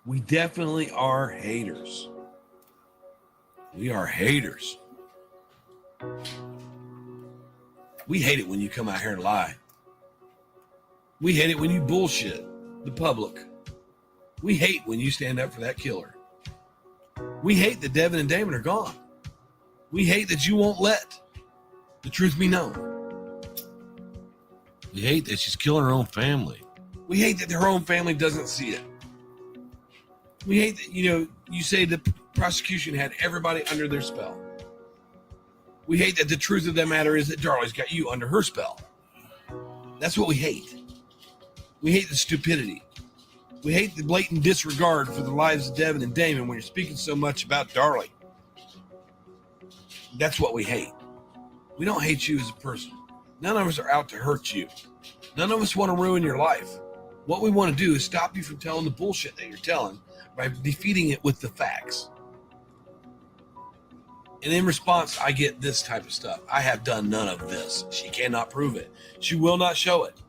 We definitely are haters. We are haters. We hate it when you come out here and lie. We hate it when you bullshit the public. We hate when you stand up for that killer. We hate that Devin and Damon are gone. We hate that you won't let the truth be known. We hate that she's killing her own family. We hate that her own family doesn't see it. We hate that, you say the prosecution had everybody under their spell. We hate that the truth of the matter is that Darlie's got you under her spell. That's what we hate. We hate the stupidity. We hate the blatant disregard for the lives of Devin and Damon when you're speaking so much about Darlie. That's what we hate. We don't hate you as a person. None of us are out to hurt you. None of us want to ruin your life. What we want to do is stop you from telling the bullshit that you're telling by defeating it with the facts. And in response, I get this type of stuff. I have done none of this. She cannot prove it. She will not show it.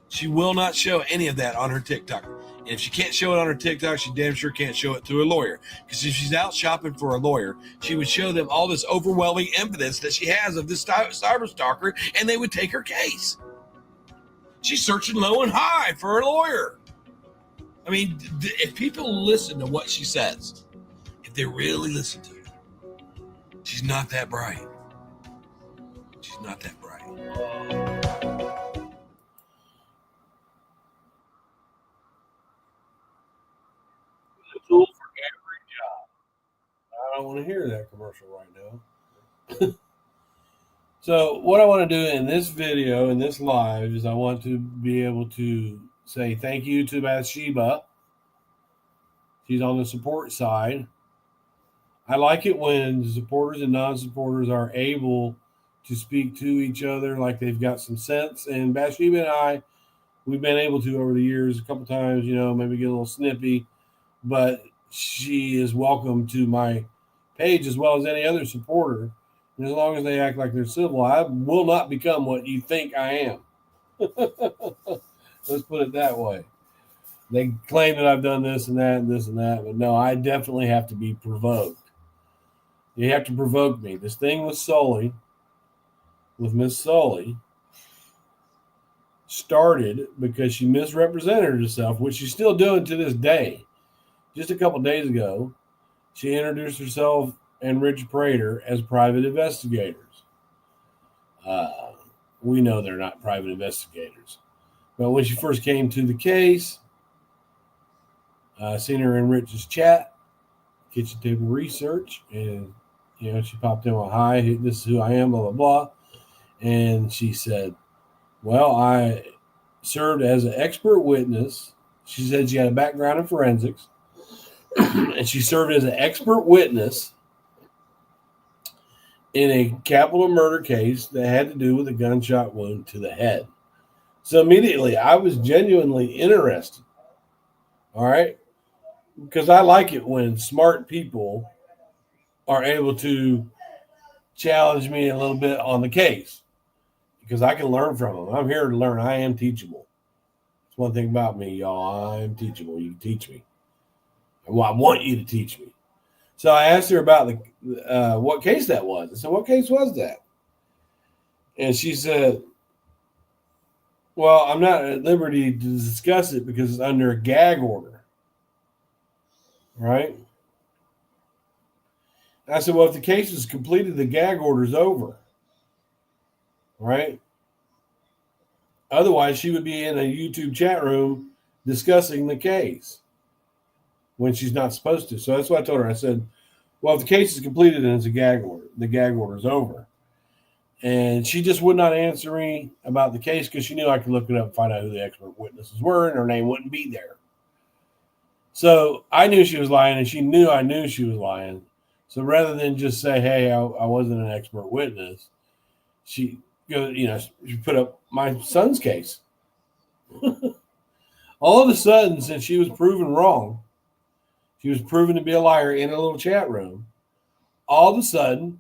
She will not show any of that on her TikTok. And if she can't show it on her TikTok, she damn sure can't show it to a lawyer. Because if she's out shopping for a lawyer, she would show them all this overwhelming evidence that she has of this cyber stalker, and they would take her case. She's searching low and high for a lawyer. I mean, if people listen to what she says, if they really listen to it, she's not that bright. She's not that bright. Tool for every job. I don't want to hear that commercial right now. So what I want to do in this video, in this live, is I want to be able to say thank you to Bathsheba. She's on the support side. I like it when supporters and non-supporters are able to speak to each other like they've got some sense. And Bathsheba and I, we've been able to over the years a couple times, maybe get a little snippy. But she is welcome to my page as well as any other supporter. And as long as they act like they're civil, I will not become what you think I am. Let's put it that way. They claim that I've done this and that and this and that, but no, I definitely have to be provoked. You have to provoke me. This thing with Sully, with Miss Sully, started because she misrepresented herself, which she's still doing to this day. Just a couple days ago, she introduced herself and Rich Prater as private investigators. We know they're not private investigators. But when she first came to the case, I seen her in Rich's chat, kitchen table research, and she popped in on, hi, this is who I am, blah, blah, blah. And she said, well, I served as an expert witness. She said she had a background in forensics. And she served as an expert witness in a capital murder case that had to do with a gunshot wound to the head. So immediately I was genuinely interested. All right. Because I like it when smart people are able to challenge me a little bit on the case, because I can learn from them. I'm here to learn. I am teachable. That's one thing about me, y'all. I'm teachable. You can teach me. Well, I want you to teach me. So I asked her about what case that was. I said, what case was that? And she said, well, I'm not at liberty to discuss it because it's under a gag order. Right? I said, well, if the case is completed, the gag order is over. Right? Otherwise, she would be in a YouTube chat room discussing the case when she's not supposed to. So that's what I told her. I said, well, if the case is completed and it's a gag order, the gag order is over. And she just would not answer me about the case because she knew I could look it up and find out who the expert witnesses were, and her name wouldn't be there. So I knew she was lying, and she knew I knew she was lying. So rather than just say, hey, I wasn't an expert witness, she goes, she put up my son's case. All of a sudden, since she was proven wrong, she was proven to be a liar in a little chat room. All of a sudden,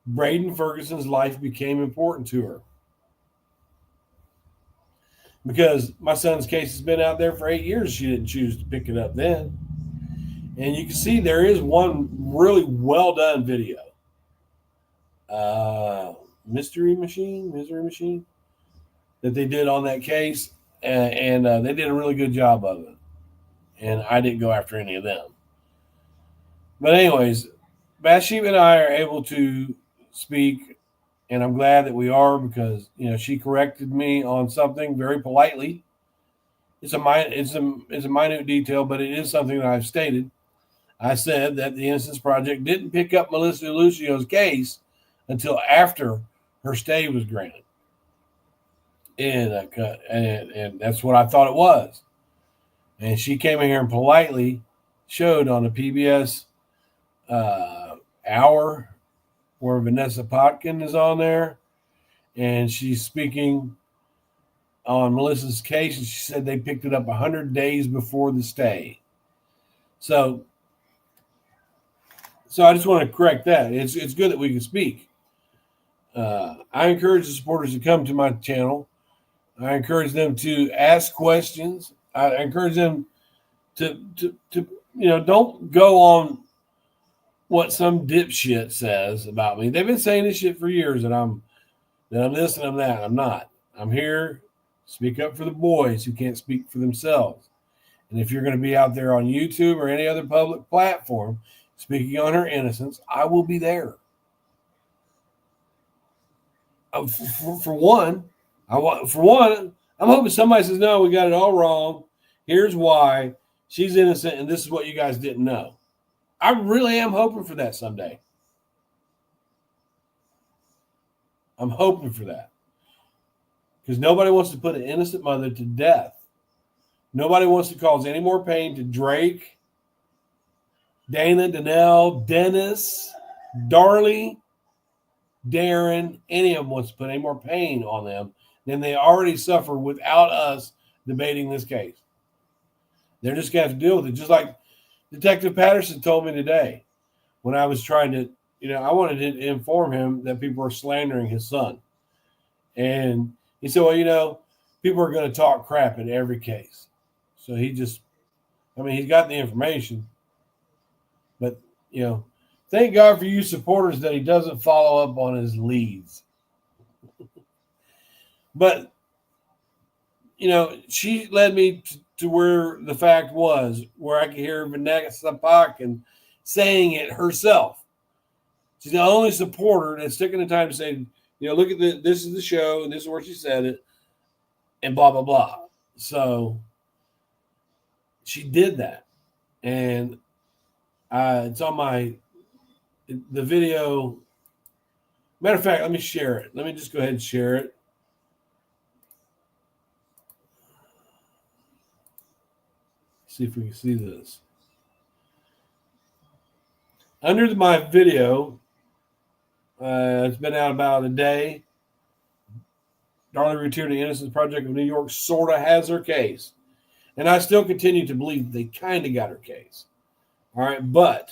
Braden Ferguson's life became important to her. Because my son's case has been out there for 8 years. She didn't choose to pick it up then. And you can see there is one really well done video. Misery Machine that they did on that case, and they did a really good job of it. And I didn't go after any of them. But anyways, Bathsheba and I are able to speak, and I'm glad that we are because she corrected me on something very politely. It's a minute detail, but it is something that I've stated. I said that the Innocence Project didn't pick up Melissa Lucio's case until after her stay was granted, and that's what I thought it was. And she came in here and politely showed on the PBS hour where Vanessa Potkin is on there, and she's speaking on Melissa's case, and she said they picked it up 100 days before the stay. So I just want to correct that. It's good that we can speak. I encourage the supporters to come to my channel. I encourage them to ask questions. I encourage them to don't go on what some dipshit says about me. They've been saying this shit for years that I'm this and I'm that. I'm not. I'm here to speak up for the boys who can't speak for themselves. And if you're going to be out there on YouTube or any other public platform speaking on her innocence, I will be there. For one, I'm hoping somebody says, no, we got it all wrong. Here's why. She's innocent, and this is what you guys didn't know. I really am hoping for that someday. I'm hoping for that. Because nobody wants to put an innocent mother to death. Nobody wants to cause any more pain to Drake, Dana, Danelle, Dennis, Darlie, Darren. Any of them wants to put any more pain on them than they already suffer without us debating this case. They're just going to have to deal with it. Just like Detective Patterson told me today when I was trying to, I wanted to inform him that people were slandering his son. And he said, well, people are going to talk crap in every case. So he's got the information. But, thank God for you supporters that he doesn't follow up on his leads. But, she led me to where the fact was, where I could hear Vanessa Potkin saying it herself. She's the only supporter that's taking the time to say, look at this is the show, and this is where she said it, and blah, blah, blah. So she did that. And it's on the video. Matter of fact, let me share it. Let me just go ahead and share it. See if we can see this. Under my video, it's been out about a day. Darlie Routier, the Innocence Project of New York, sort of has her case. And I still continue to believe they kind of got her case. All right, but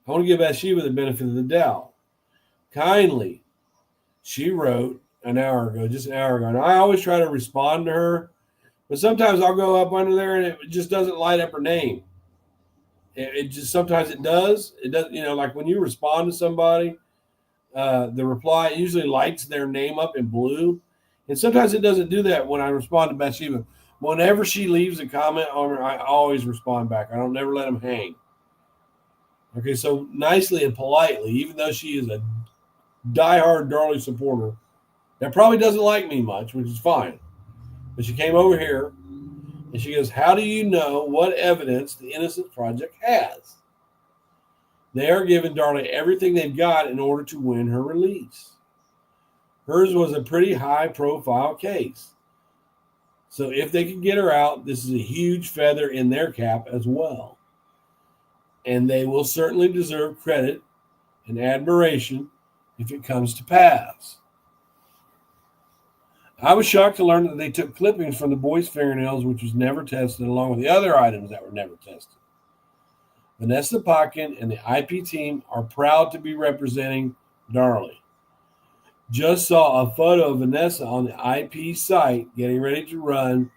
I want to give Bathsheba the benefit of the doubt. Kindly, she wrote just an hour ago, and I always try to respond to her, but sometimes I'll go up under there and it just doesn't light up her name. It just sometimes it does. It does, like when you respond to somebody, the reply usually lights their name up in blue, and sometimes it doesn't do that when I respond to Bathsheba. Whenever she leaves a comment on her, I always respond back. I don't never let them hang. Okay, so nicely and politely, even though she is a diehard Darlie supporter that probably doesn't like me much, which is fine. But she came over here and she goes, how do you know what evidence the Innocence Project has? They are giving Darlie everything they've got in order to win her release. Hers was a pretty high-profile case. So if they can get her out, this is a huge feather in their cap as well. And they will certainly deserve credit and admiration if it comes to pass. I was shocked to learn that they took clippings from the boy's fingernails, which was never tested, along with the other items that were never tested. Vanessa Potkin and the IP team are proud to be representing Darlie. Just saw a photo of Vanessa on the IP site getting ready to run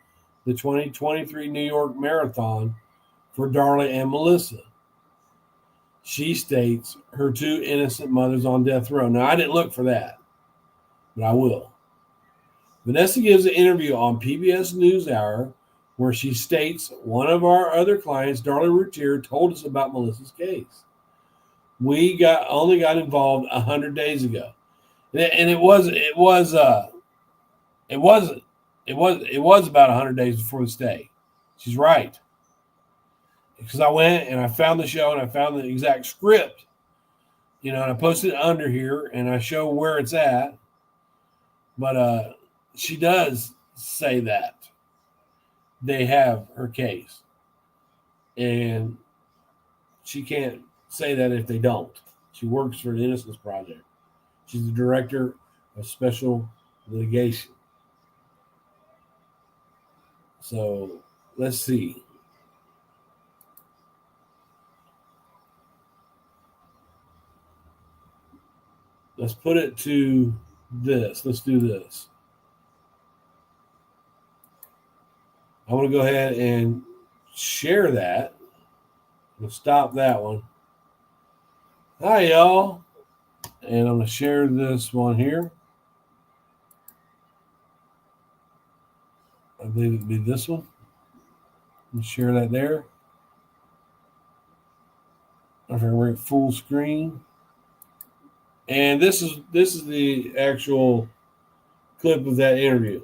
the 2023 New York Marathon for Darlie and Melissa. she states her 2 innocent mothers on death row. Now, I didn't look for that, but I will. Vanessa gives an interview on PBS NewsHour where she states one of our other clients, Darlie Routier, told us about Melissa's case. We only got involved 100 days ago, and it was about 100 days before the stay. She's right, because I went and I found the show and I found the exact script, and I posted it under here and I show where it's at. But she does say that they have her case, and she can't say that if they don't. She works for the Innocence Project. She's the director of special litigation. So let's see. Let's put it to this. Let's do this. I'm going to go ahead and share that. We'll stop that one. Hi, y'all. And I'm going to share this one here. I believe it'd be this one. Let's share that there. If we're at full screen. And this is the actual clip of that interview.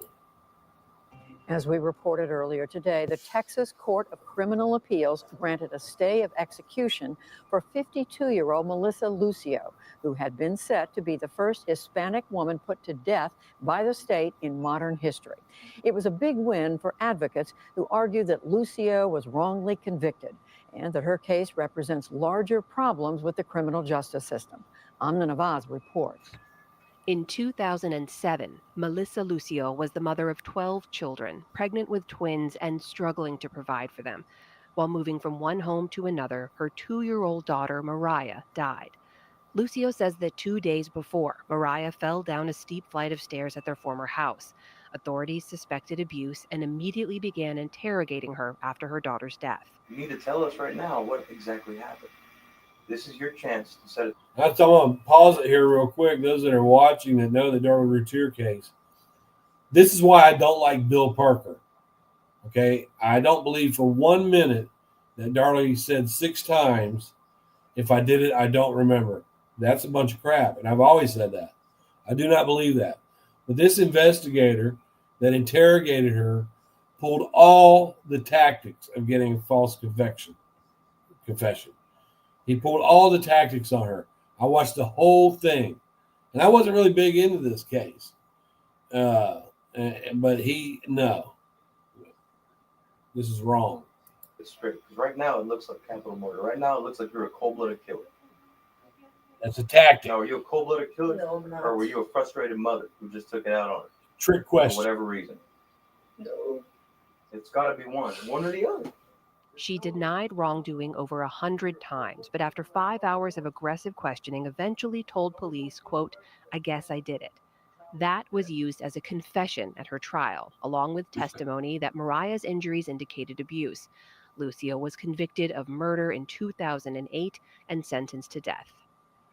As we reported earlier today, the Texas Court of Criminal Appeals granted a stay of execution for 52-year-old Melissa Lucio, who had been set to be the first Hispanic woman put to death by the state in modern history. It was a big win for advocates who argued that Lucio was wrongly convicted and that her case represents larger problems with the criminal justice system. Amna Nawaz reports. In 2007, Melissa Lucio was the mother of 12 children, pregnant with twins and struggling to provide for them. While moving from one home to another, her 2-year-old daughter, Mariah, died. Lucio says that 2 days before, Mariah fell down a steep flight of stairs at their former house. Authorities suspected abuse and immediately began interrogating her after her daughter's death. You need to tell us right now what exactly happened. This is your chance to set it. I'm going to pause it here real quick. Those that are watching that know the Darlie Routier case. This is why I don't like Bill Parker. Okay? I don't believe for 1 minute that Darlie said 6 times, if I did it, I don't remember. That's a bunch of crap. And I've always said that. I do not believe that. But this investigator that interrogated her pulled all the tactics of getting a false confession. He pulled all the tactics on her. I watched the whole thing. And I wasn't really big into this case. But no. This is wrong. It's straight. Because right now it looks like capital murder. Right now it looks like you're a cold-blooded killer. That's a tactic. Now, were you a cold-blooded killer? No, I'm not. Or were you a frustrated mother who just took it out on her? Trick question. For whatever reason. No. It's got to be one or the other. She denied wrongdoing over 100 times, but after 5 hours of aggressive questioning, eventually told police, quote, "I guess I did it." That was used as a confession at her trial, along with testimony that Mariah's injuries indicated abuse. Lucio was convicted of murder in 2008 and sentenced to death.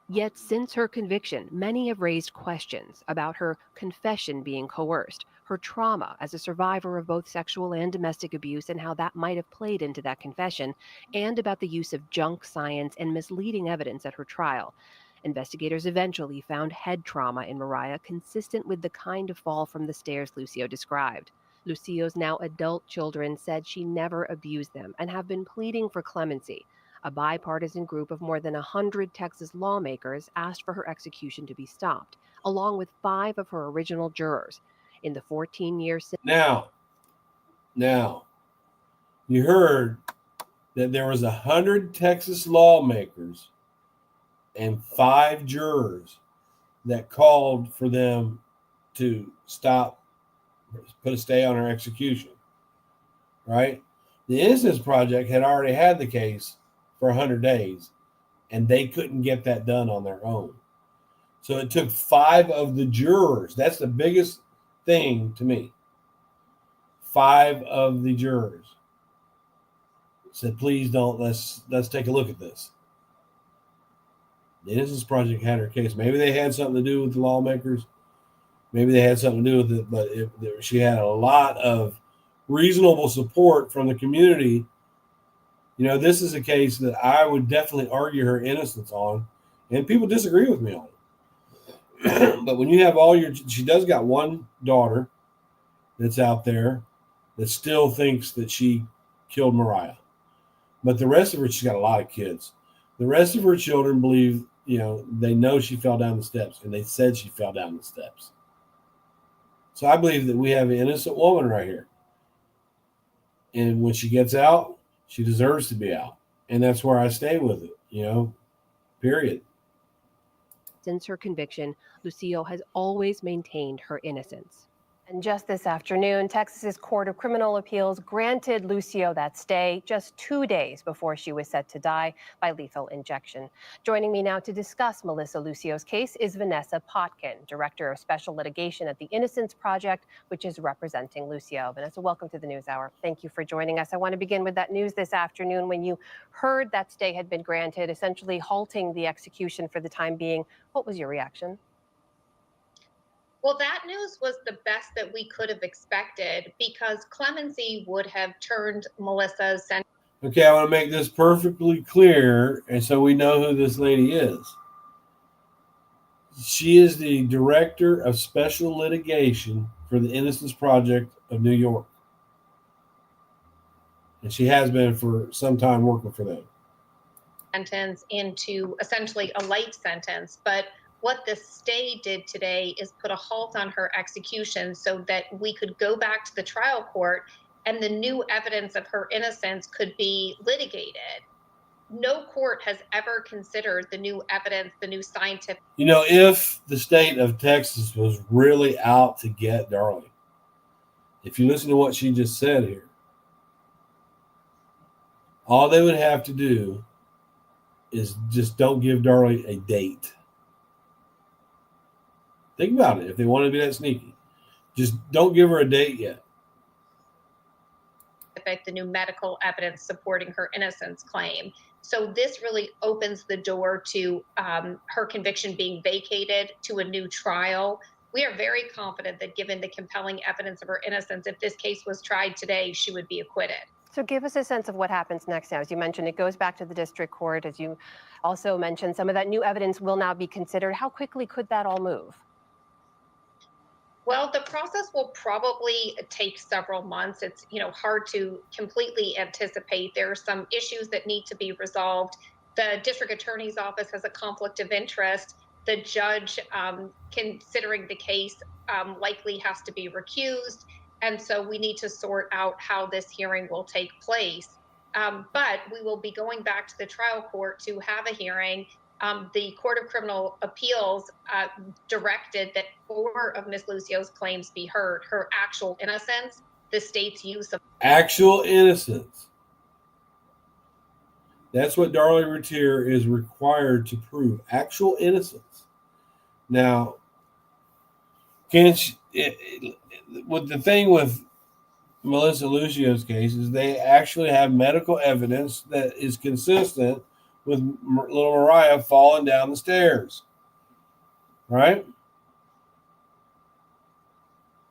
Yet since her conviction, many have raised questions about her confession being coerced, her trauma as a survivor of both sexual and domestic abuse and how that might have played into that confession, and about the use of junk science and misleading evidence at her trial. Investigators eventually found head trauma in Mariah consistent with the kind of fall from the stairs Lucio described. Lucio's now adult children said she never abused them and have been pleading for clemency. A bipartisan group of more than 100 Texas lawmakers asked for her execution to be stopped, along with 5 of her original jurors. In the 14-year Now, you heard that there was 100 Texas lawmakers and 5 jurors that called for them to stop, put a stay on her execution, right? The Innocence Project had already had the case for 100 days, and they couldn't get that done on their own. So it took 5 of the jurors. That's the biggest thing to me. 5 of the jurors said, please don't, let's take a look at this. The Innocence Project had her case. Maybe they had something to do with the lawmakers. Maybe they had something to do with it, but she had a lot of reasonable support from the community. You know, this is a case that I would definitely argue her innocence on, and people disagree with me on it. But when you have she does got one daughter that's out there that still thinks that she killed Mariah. But the rest of her, she's got a lot of kids. The rest of her children believe, they know she fell down the steps, and they said she fell down the steps. So I believe that we have an innocent woman right here. And when she gets out, she deserves to be out. And that's where I stay with it, period. Since her conviction, Lucio has always maintained her innocence. And just this afternoon, Texas's Court of Criminal Appeals granted Lucio that stay just 2 days before she was set to die by lethal injection. Joining me now to discuss Melissa Lucio's case is Vanessa Potkin, Director of Special Litigation at the Innocence Project, which is representing Lucio. Vanessa, welcome to the News Hour. Thank you for joining us. I want to begin with that news this afternoon when you heard that stay had been granted, essentially halting the execution for the time being. What was your reaction? Well, that news was the best that we could have expected because clemency would have turned Melissa's sentence. Okay, I want to make this perfectly clear, and so we know who this lady is. She is the Director of Special Litigation for the Innocence Project of New York. And she has been for some time working for them. Sentence into essentially a light sentence, but what the stay did today is put a halt on her execution so that we could go back to the trial court and the new evidence of her innocence could be litigated. No court has ever considered the new evidence, the new scientific. If the state of Texas was really out to get Darlie, if you listen to what she just said here, all they would have to do is just don't give Darlie a date. Think about it. If they want to be that sneaky, just don't give her a date yet. The new medical evidence supporting her innocence claim. So this really opens the door to her conviction being vacated to a new trial. We are very confident that given the compelling evidence of her innocence, if this case was tried today, she would be acquitted. So give us a sense of what happens next now. As you mentioned, it goes back to the district court. As you also mentioned, some of that new evidence will now be considered. How quickly could that all move? Well, the process will probably take several months. It's hard to completely anticipate. There are some issues that need to be resolved. The district attorney's office has a conflict of interest. The judge considering the case likely has to be recused. And so we need to sort out how this hearing will take place. But we will be going back to the trial court to have a hearing. The Court of Criminal Appeals directed that 4 of Ms. Lucio's claims be heard. Her actual innocence, the state's use of actual innocence. That's what Darlie Routier is required to prove. Actual innocence. Now, with the thing with Melissa Lucio's case is they actually have medical evidence that is consistent with little Mariah falling down the stairs. Right?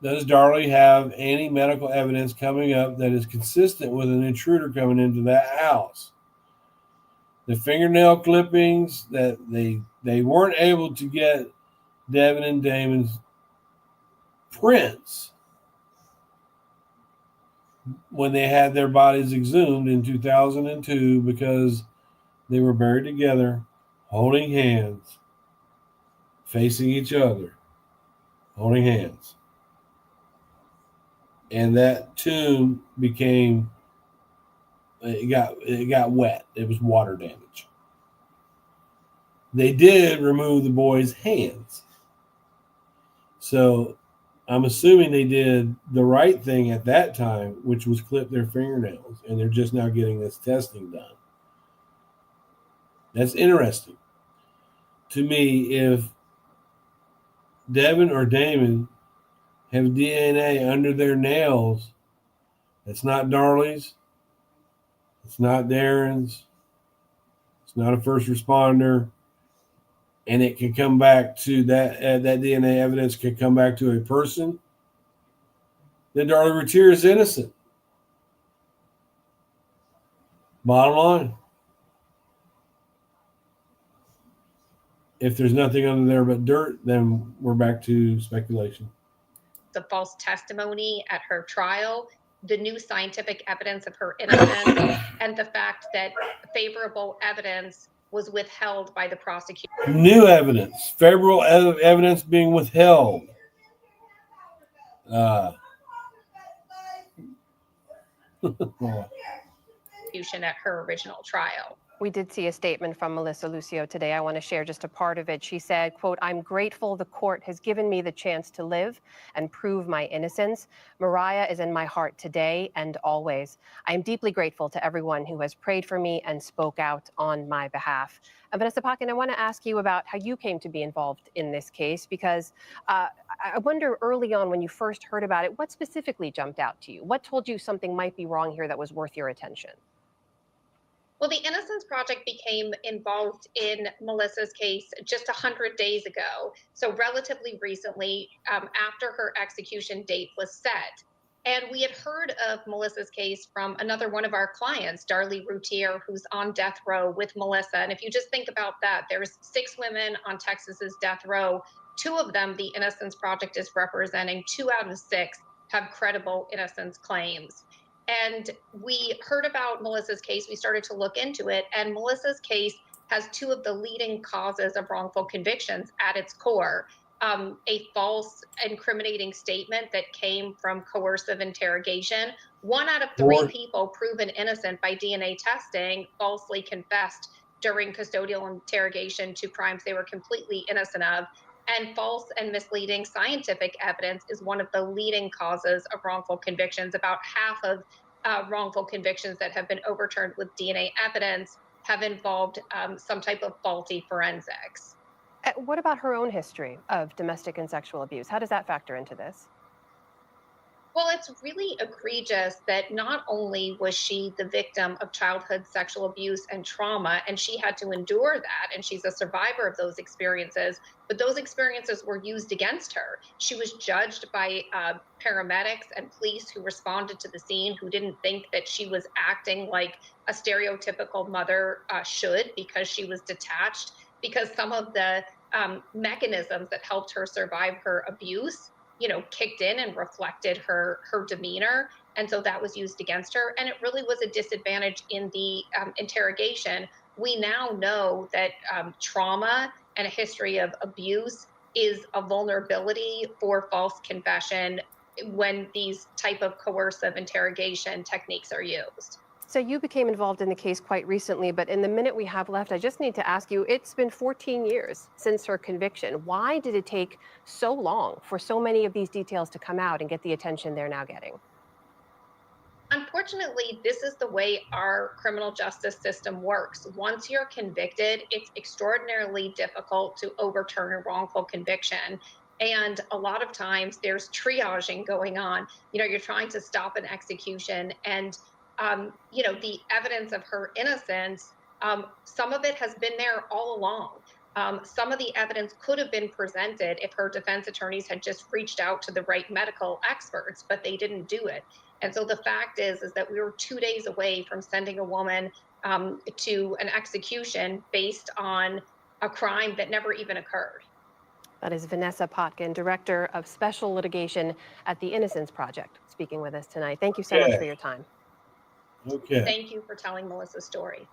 Does Darlie have any medical evidence coming up that is consistent with an intruder coming into that house? The fingernail clippings that they weren't able to get Devin and Damon's prints when they had their bodies exhumed in 2002 because they were buried together, holding hands, facing each other, holding hands. And that tomb it got wet. It was water damage. They did remove the boy's hands. So I'm assuming they did the right thing at that time, which was clip their fingernails, and they're just now getting this testing done. That's interesting. To me, if Devin or Damon have DNA under their nails, it's not Darlie's, it's not Darren's, it's not a first responder, and it can come back to that DNA evidence can come back to a person, then Darlie Routier is innocent. Bottom line. If there's nothing under there but dirt, then we're back to speculation. The false testimony at her trial, the new scientific evidence of her innocence, and the fact that favorable evidence was withheld by the prosecution. New evidence, favorable evidence being withheld. At her original trial. We did see a statement from Melissa Lucio today. I want to share just a part of it. She said, quote, "I'm grateful the court has given me the chance to live and prove my innocence. Mariah is in my heart today and always. I am deeply grateful to everyone who has prayed for me and spoke out on my behalf." Vanessa Potkin, I want to ask you about how you came to be involved in this case, because I wonder early on when you first heard about it, what specifically jumped out to you? What told you something might be wrong here that was worth your attention? Well, the Innocence Project became involved in Melissa's case just 100 days ago, so relatively recently, after her execution date was set. And we had heard of Melissa's case from another one of our clients, Darlie Routier, who's on death row with Melissa. And if you just think about that, there's 6 women on Texas's death row. 2 of them, the Innocence Project is representing. 2 out of 6 have credible innocence claims. And we heard about Melissa's case. We started to look into it. And Melissa's case has 2 of the leading causes of wrongful convictions at its core. A false incriminating statement that came from coercive interrogation. 1 out of 3 people proven innocent by DNA testing falsely confessed during custodial interrogation to crimes they were completely innocent of. And false and misleading scientific evidence is one of the leading causes of wrongful convictions. About half of wrongful convictions that have been overturned with DNA evidence have involved some type of faulty forensics. What about her own history of domestic and sexual abuse? How does that factor into this? Well, it's really egregious that not only was she the victim of childhood sexual abuse and trauma, and she had to endure that, and she's a survivor of those experiences, but those experiences were used against her. She was judged by paramedics and police who responded to the scene, who didn't think that she was acting like a stereotypical mother should, because she was detached, because some of the mechanisms that helped her survive her abuse kicked in and reflected her demeanor. And so that was used against her. And it really was a disadvantage in the interrogation. We now know that trauma and a history of abuse is a vulnerability for false confession when these type of coercive interrogation techniques are used. So you became involved in the case quite recently, but in the minute we have left, I just need to ask you, it's been 14 years since her conviction. Why did it take so long for so many of these details to come out and get the attention they're now getting? Unfortunately, this is the way our criminal justice system works. Once you're convicted, it's extraordinarily difficult to overturn a wrongful conviction. And a lot of times there's triaging going on. You're trying to stop an execution, and the evidence of her innocence, some of it has been there all along. Some of the evidence could have been presented if her defense attorneys had just reached out to the right medical experts, but they didn't do it. And so the fact is that we were 2 days away from sending a woman to an execution based on a crime that never even occurred. That is Vanessa Potkin, Director of Special Litigation at the Innocence Project, speaking with us tonight. Thank you so much for your time. Okay. Thank you for telling Melissa's story.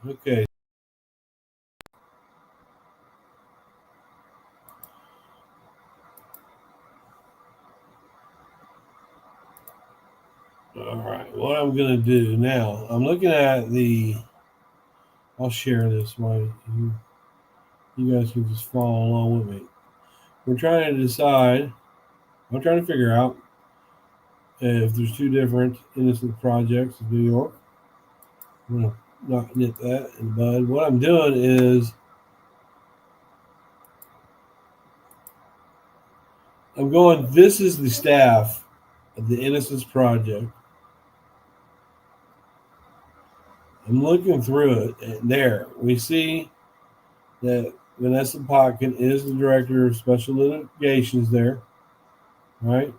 Okay. All right. What I'm going to do now, I'm looking at I'll share this while you guys can just follow along with me. We're trying to decide, I'm trying to figure out if there's 2 different innocent projects in New York. I'm going to not nip that in the bud. What I'm doing is this is the staff of the Innocence Project. I'm looking through it. And there, we see that Vanessa Potkin is the director of special litigations there, right?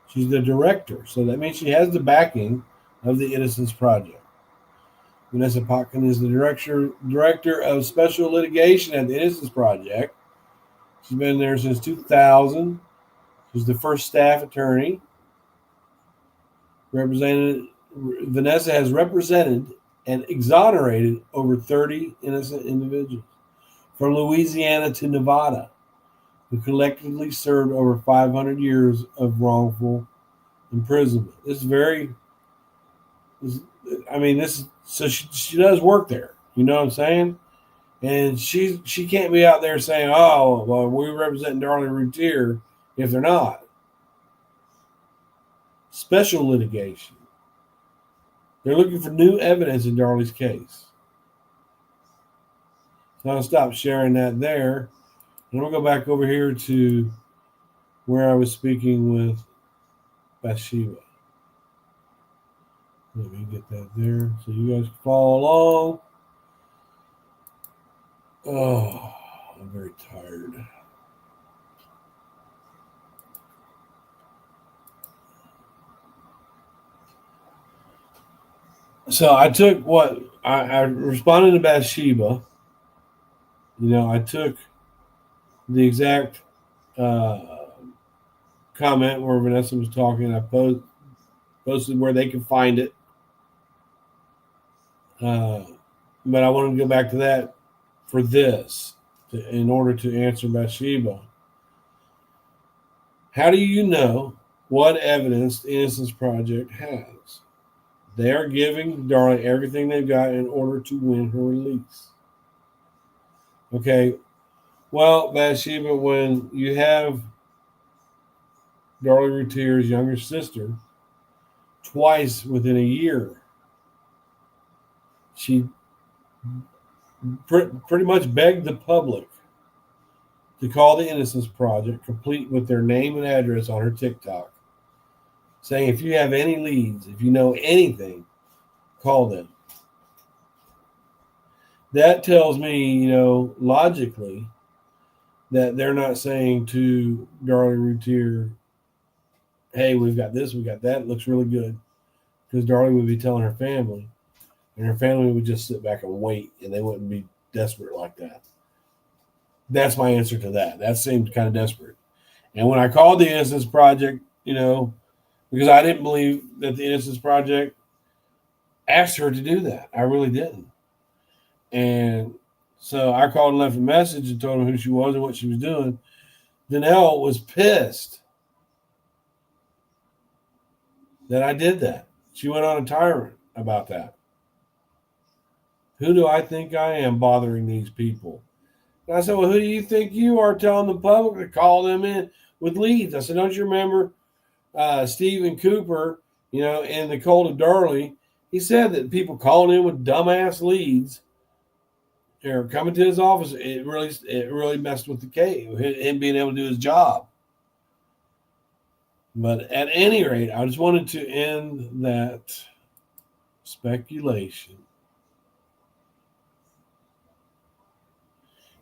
She's the director, so that means she has the backing of the Innocence Project. Vanessa Potkin is the director of special litigation at the Innocence Project. She's been there since 2000. She's the first staff attorney. Vanessa has represented and exonerated over 30 innocent individuals from Louisiana to Nevada who collectively served over 500 years of wrongful imprisonment. This is very, so she does work there. You know what I'm saying? And she can't be out there saying, oh, well, we represent Darlie Routier if they're not. Special litigation. They're looking for new evidence in Darlie's case. So I'll stop sharing that there. And we'll go back over here to where I was speaking with Bathsheba. Let me get that there so you guys can follow along. Oh, I'm very tired. So I took what I responded to Bathsheba. You know, I took the exact comment where Vanessa was talking. I posted where they can find it. But I wanted to go back to that for this in order to answer Bathsheba. How do you know what evidence the Innocence Project has? They are giving Darlie everything they've got in order to win her release. Okay, well, Bathsheba, when you have Darlie Routier's younger sister twice within a year, she pretty much begged the public to call the Innocence Project, complete with their name and address on her TikTok, saying if you have any leads, if you know anything, call them. That tells me, you know, logically, that they're not saying to Darlie Routier, hey, we've got this, we got that, it looks really good. Because Darlie would be telling her family, and her family would just sit back and wait, and they wouldn't be desperate like that. That's my answer to that. That seemed kind of desperate. And when I called the Innocence Project, you know, because I didn't believe that the Innocence Project asked her to do that. I really didn't. And so I called and left a message and told them who she was and what she was doing. Danelle was pissed that I did that. She went on a tirade about that. Who do I think I am bothering these people? And I said, well, who do you think you are telling the public to call them in with leads? I said, don't you remember Stephen Cooper, you know, in The Cult of Darlie? He said that people calling in with dumbass leads or coming to his office, it really messed with the case, him being able to do his job. But at any rate, I just wanted to end that speculation.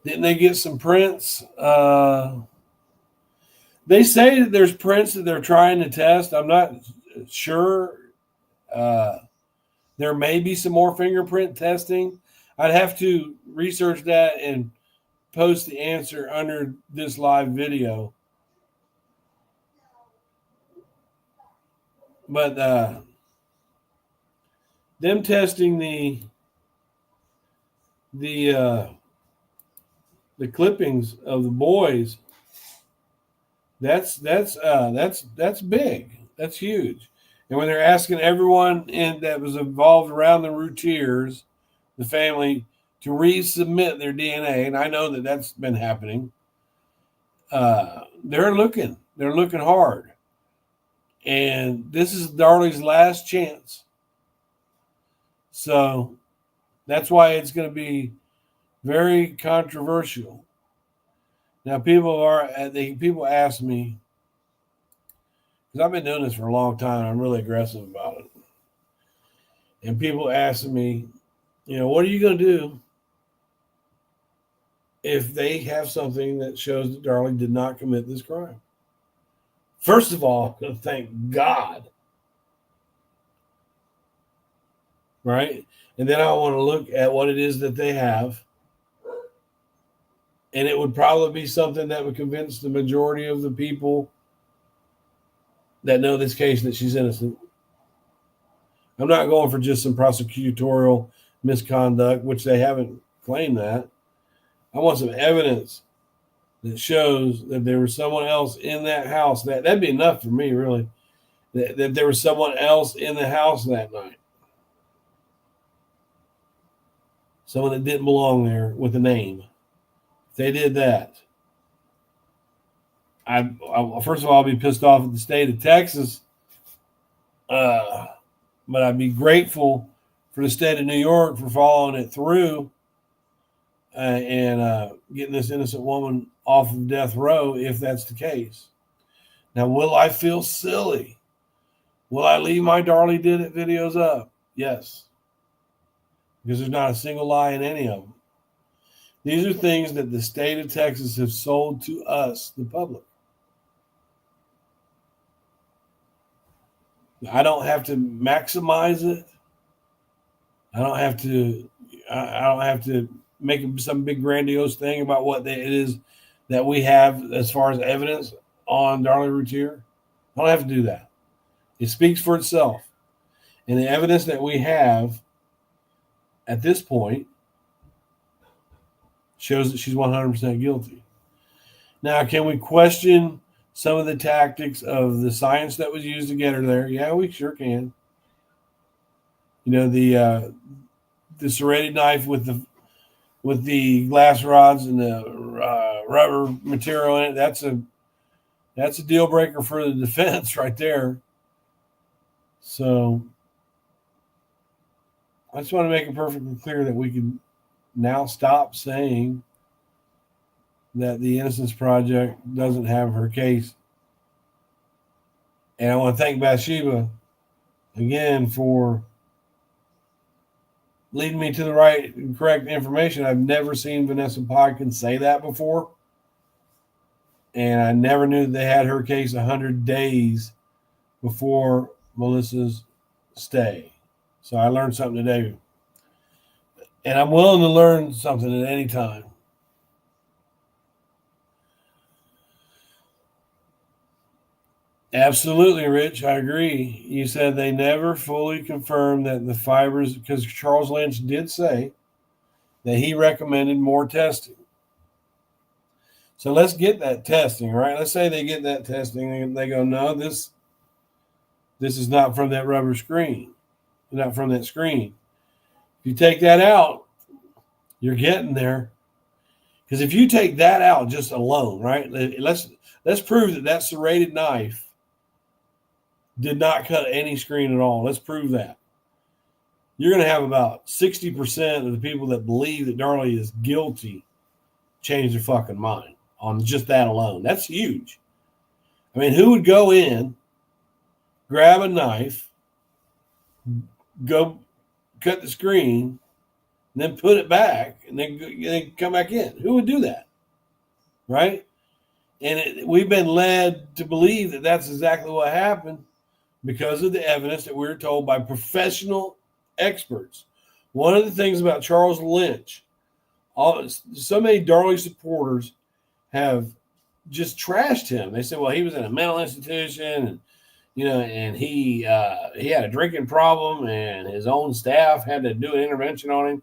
Didn't they get some prints? They say that there's prints that they're trying to test. I'm not sure. There may be some more fingerprint testing. I'd have to research that and post the answer under this live video. But them testing the clippings of the boys, that's big. That's huge. And when they're asking everyone that was involved around the Routiers, the family, to resubmit their DNA, and I know that that's been happening, they're looking hard. And this is Darlie's last chance. So that's why it's going to be very controversial. Now, people ask me, because I've been doing this for a long time, I'm really aggressive about it. And people ask me, What are you going to do if they have something that shows that Darlie did not commit this crime? First of all, I'm going to thank God. Right? And then I want to look at what it is that they have. And it would probably be something that would convince the majority of the people that know this case that she's innocent. I'm not going for just some prosecutorial misconduct, which they haven't claimed that. I want some evidence that shows that there was someone else in that house. That'd be enough for me, really. That there was someone else in the house that night. Someone that didn't belong there with a name. If they did that, I first of all, I'll be pissed off at the state of Texas. But I'd be grateful for the state of New York for following it through and getting this innocent woman off of death row if that's the case. Now, will I feel silly? Will I leave my Darlie Did It videos up? Yes. Because there's not a single lie in any of them. These are things that the state of Texas has sold to us, the public. I don't have to maximize it. I don't have to make some big grandiose thing about what it is that we have as far as evidence on Darlie Routier. I don't have to do that. It speaks for itself. And the evidence that we have at this point shows that she's 100% guilty. Now, can we question some of the tactics of the science that was used to get her there? Yeah, we sure can. The serrated knife with the glass rods and the rubber material in it. That's a deal breaker for the defense right there. So I just want to make it perfectly clear that we can now stop saying that the Innocence Project doesn't have her case. And I want to thank Bathsheba again for leading me to the right and correct information. I've never seen Vanessa Podkin say that before. And I never knew they had her case 100 days before Melissa's stay. So I learned something today. And I'm willing to learn something at any time. Absolutely, Rich. I agree. You said they never fully confirmed that the fibers, because Charles Lynch did say that he recommended more testing. So let's get that testing, right? Let's say they get that testing and they go, no, this is not from that rubber screen, not from that screen. If you take that out, you're getting there. Because if you take that out just alone, right? Let's prove that serrated knife did not cut any screen at all. Let's prove that. You're going to have about 60% of the people that believe that Darlie is guilty change their fucking mind on just that alone. That's huge. I mean, who would go in, grab a knife, go cut the screen, and then put it back, and then come back in? Who would do that? Right? And we've been led to believe that that's exactly what happened because of the evidence that we were told by professional experts. One of the things about Charles Lynch, so many Darlie supporters have just trashed him. They said, well, he was in a mental institution, and he had a drinking problem, and his own staff had to do an intervention on him.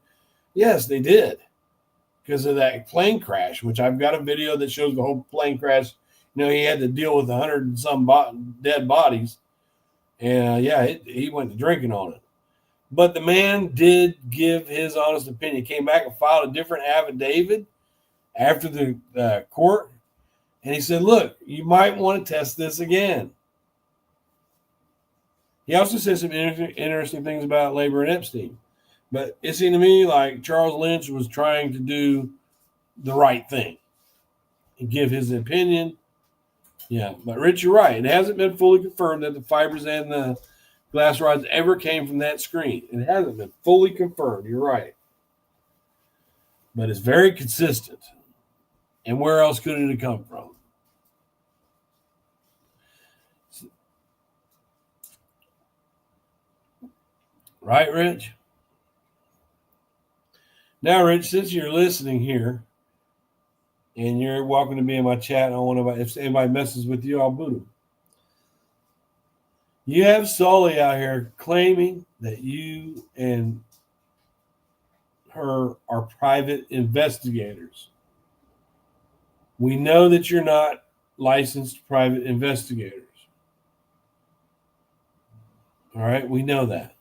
Yes, they did, because of that plane crash, which I've got a video that shows the whole plane crash. He had to deal with 100 and some dead bodies. And he went to drinking on it. But the man did give his honest opinion. Came back and filed a different affidavit after the court. And he said, look, you might want to test this again. He also said some interesting things about Labor and Epstein. But it seemed to me like Charles Lynch was trying to do the right thing and give his opinion. Yeah, but Rich, you're right. It hasn't been fully confirmed that the fibers and the glass rods ever came from that screen. It hasn't been fully confirmed. You're right. But it's very consistent. And where else could it have come from? Right, Rich? Now, Rich, since you're listening here, and you're welcome to be in my chat, I don't want to, if anybody messes with you, I'll boot them. You have Sully out here claiming that you and her are private investigators. We know that you're not licensed private investigators. All right, we know that.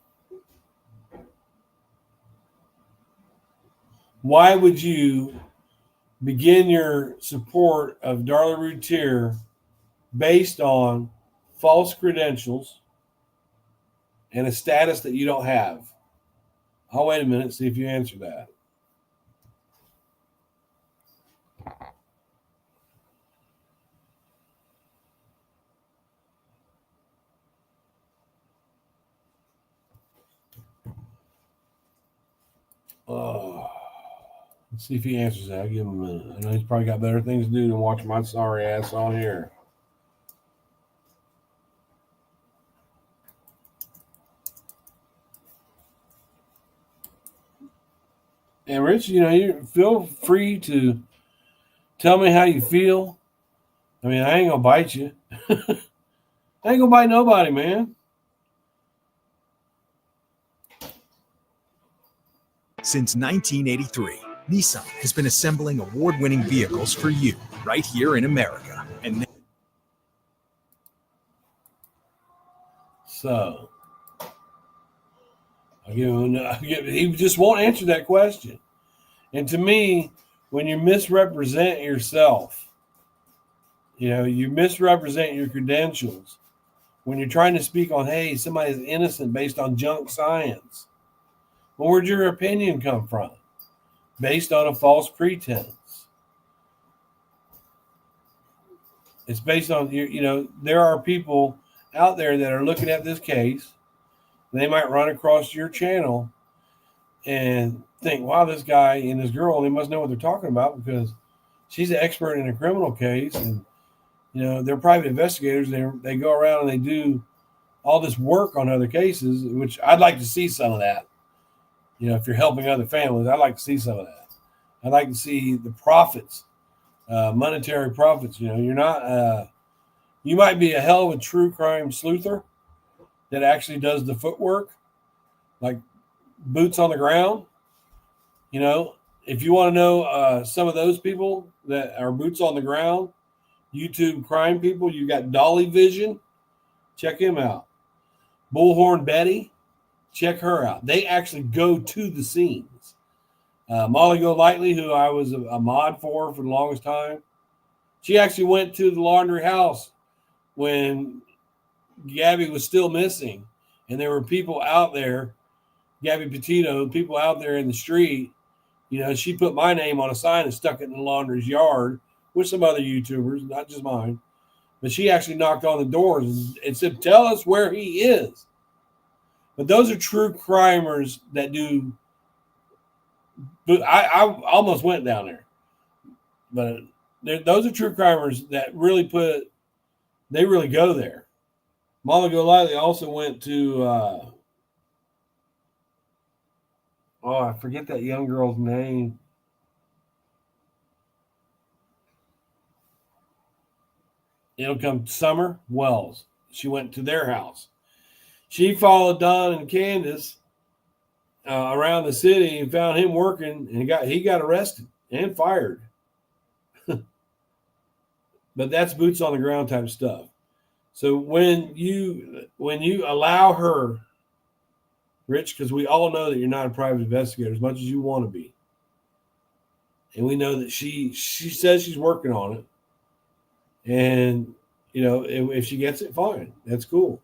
Why would you begin your support of Darlie Routier based on false credentials and a status that you don't have? I'll wait a minute, see if you answer that. Let's see if he answers that. I'll give him a minute. I know he's probably got better things to do than watch my sorry ass on here. And Rich, you feel free to tell me how you feel. I mean, I ain't gonna bite you. I ain't gonna bite nobody, man. Since 1983, Nissan has been assembling award-winning vehicles for you right here in America. And so, he just won't answer that question. And to me, when you misrepresent yourself, you misrepresent your credentials. When you're trying to speak on, hey, somebody's innocent based on junk science. Well, where'd your opinion come from? Based on a false pretense. It's based on, there are people out there that are looking at this case. They might run across your channel and think, wow, this guy and this girl, they must know what they're talking about because she's an expert in a criminal case. And, they're private investigators. They go around and they do all this work on other cases, which I'd like to see some of that. If you're helping other families, I'd like to see some of that. I'd like to see the profits, monetary profits. You're not, you might be a hell of a true crime sleuther that actually does the footwork, like boots on the ground. If you want to know some of those people that are boots on the ground, YouTube crime people, you got Darlie Vision. Check him out. Bullhorn Betty. Check her out. They actually go to the scenes. Molly Golightly, who I was a mod for the longest time, she actually went to the laundry house when Gabby was still missing. And there were people out there, Gabby Petito, people out there in the street. She put my name on a sign and stuck it in the laundry's yard with some other YouTubers, not just mine. But she actually knocked on the doors and said, tell us where he is. But those are true crimers that do. But I almost went down there. But those are true crimers that really they really go there. Molly Golightly also went to, I forget that young girl's name. It'll come Summer Wells. She went to their house. She followed Don and Candace around the city and found him working, and he got arrested and fired. But that's boots on the ground type stuff. So when you allow her, Rich, because we all know that you're not a private investigator as much as you want to be, and we know that she says she's working on it, and if she gets it, fine, that's cool.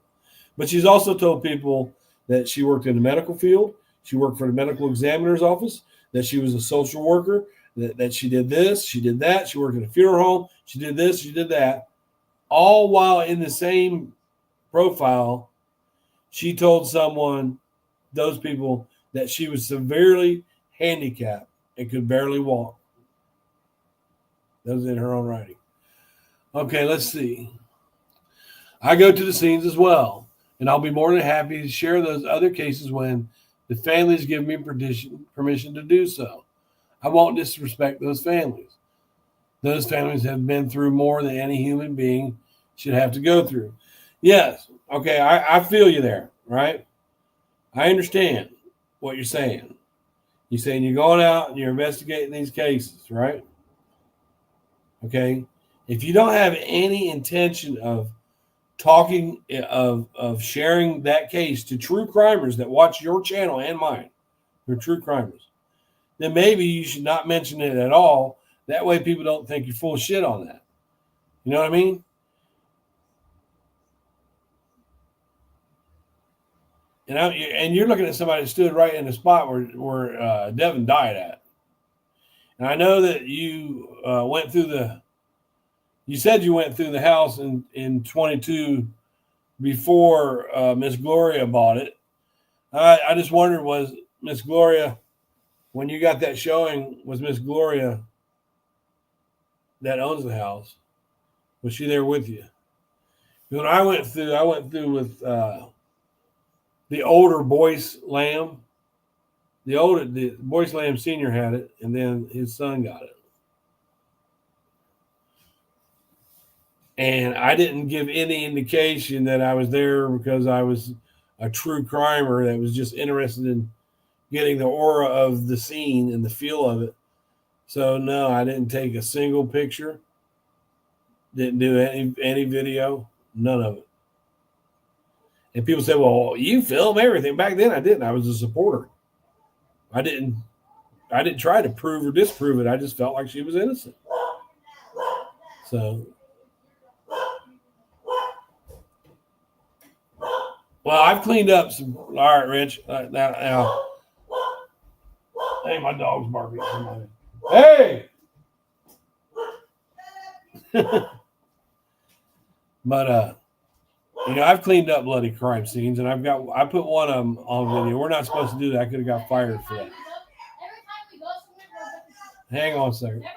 But she's also told people that she worked in the medical field. She worked for the medical examiner's office, that she was a social worker, that she did this, she did that. She worked in a funeral home. She did this, she did that. All while in the same profile, She told those people, that she was severely handicapped and could barely walk. That was in her own writing. Okay, let's see. I go to the scenes as well, and I'll be more than happy to share those other cases when the families give me permission to do so. I won't disrespect those families. Those families have been through more than any human being should have to go through. Yes, okay, I feel you there, right? I understand what you're saying. You're saying you're going out and you're investigating these cases, right? Okay. If you don't have any intention of talking, of sharing that case to true crimers that watch your channel and mine, they're true crimers, then maybe you should not mention it at all. That way people don't think you're full of shit on that. You know what I mean? And you're looking at somebody that stood right in the spot where Devin died at. And I know that you went through you said you went through the house in 22 before Miss Gloria bought it. I just wondered, was Miss Gloria, when you got that showing, was Miss Gloria that owns the house, was she there with you? When I went through with the older Boyce Lamb. The Boyce Lamb Sr. had it, and then his son got it. And I didn't give any indication that I was there because I was a true crimer that was just interested in getting the aura of the scene and the feel of it. So no, I didn't take a single picture. Didn't do any video. None of it. And people say, well, you film everything. Back then I didn't. I was a supporter. I didn't try to prove or disprove it. I just felt like she was innocent. So, well, I've cleaned up some. All right, Rich. Now, hey, my dog's barking. Hey! But I've cleaned up bloody crime scenes, and I put one of them on video. We're not supposed to do that. I could have got fired for that. Hang on a second. Never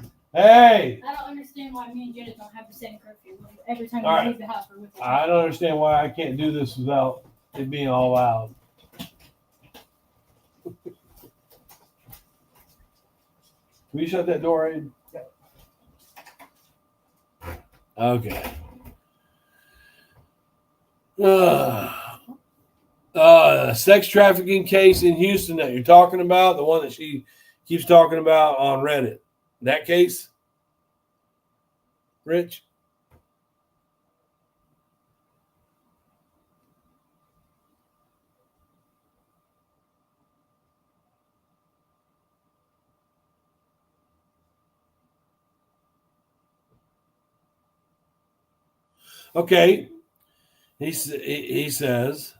mind. Hey! I don't understand why me and Janet don't have the same curfew. Every time All we right. leave the house, we're with each I other. don't understand why I can't do this without it being all loud. Will you shut that door, Aiden? Okay. Sex trafficking case in Houston that you're talking about, the one that she keeps talking about on Reddit. That case, Rich? Okay. He says,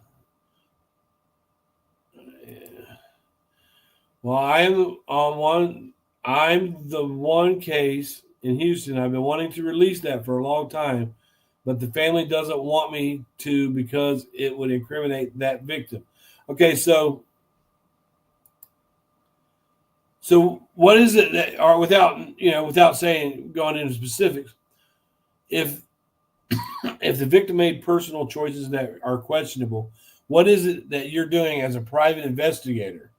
well, I'm the one case in Houston. I've been wanting to release that for a long time, but the family doesn't want me to because it would incriminate that victim. Okay, so what is it that, or without saying, going into specifics, if the victim made personal choices that are questionable, what is it that you're doing as a private investigator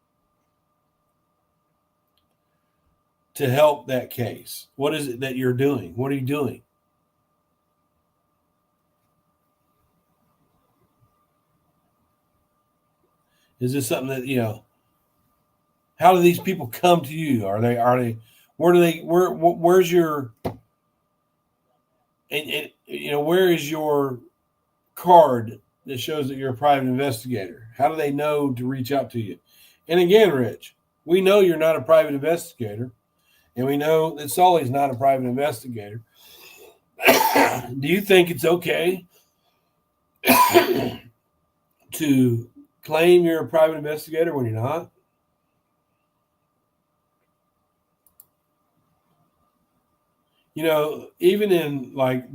to help that case? What is it that you're doing? What are you doing? Is this something that, how do these people come to you? Where's your, and where is your card that shows that you're a private investigator? How do they know to reach out to you? And again, Rich, we know you're not a private investigator, and we know that Sully's not a private investigator. Do you think it's okay to claim you're a private investigator when you're not? Even in, like,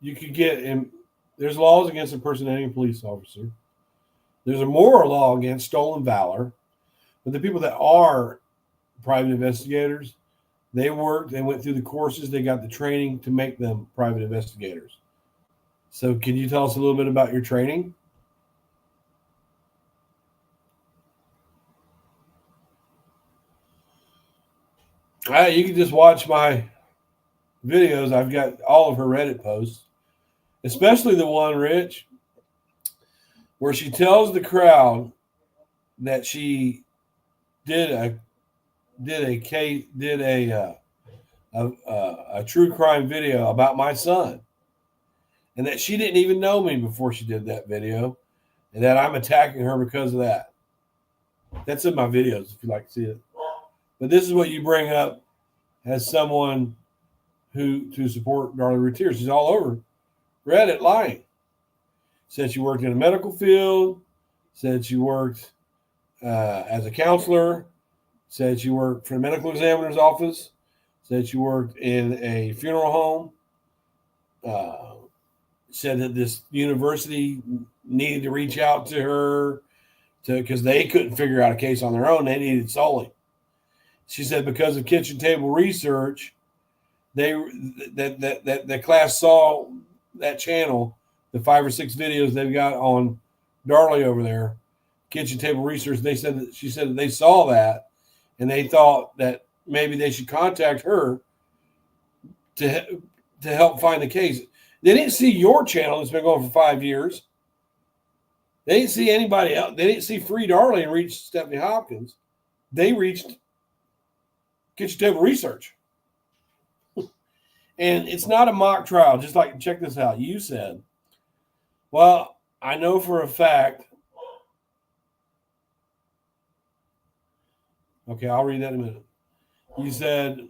you could get in There's laws against impersonating a police officer. There's a moral law against stolen valor. But the people that are private investigators, they went through the courses, they got the training to make them private investigators. So can you tell us a little bit about your training? You can just watch my videos. I've got all of her Reddit posts, especially the one, Rich, where she tells the crowd that she did a true crime video about my son, and that she didn't even know me before she did that video, and that I'm attacking her because of that. That's in my videos if you'd like to see it. But this is what you bring up as someone who to support Darlie Routier. She's all over Reddit lying. Said she worked in a medical field. Said she worked as a counselor. Said she worked for a medical examiner's office. Said she worked in a funeral home. Said that this university needed to reach out to her because they couldn't figure out a case on their own. They needed Sully. She said because of kitchen table research, that class saw that channel, the 5 or 6 videos they've got on Darlie over there, kitchen table research. She said that they saw that, and they thought that maybe they should contact her to help find the case. They didn't see your channel that's been going for 5 years. They didn't see anybody else. They didn't see Free Darlie and reach Stephanie Hopkins. They reached kitchen table research. And it's not a mock trial. Just like, check this out. You said, well, I know for a fact. Okay, I'll read that in a minute. You said,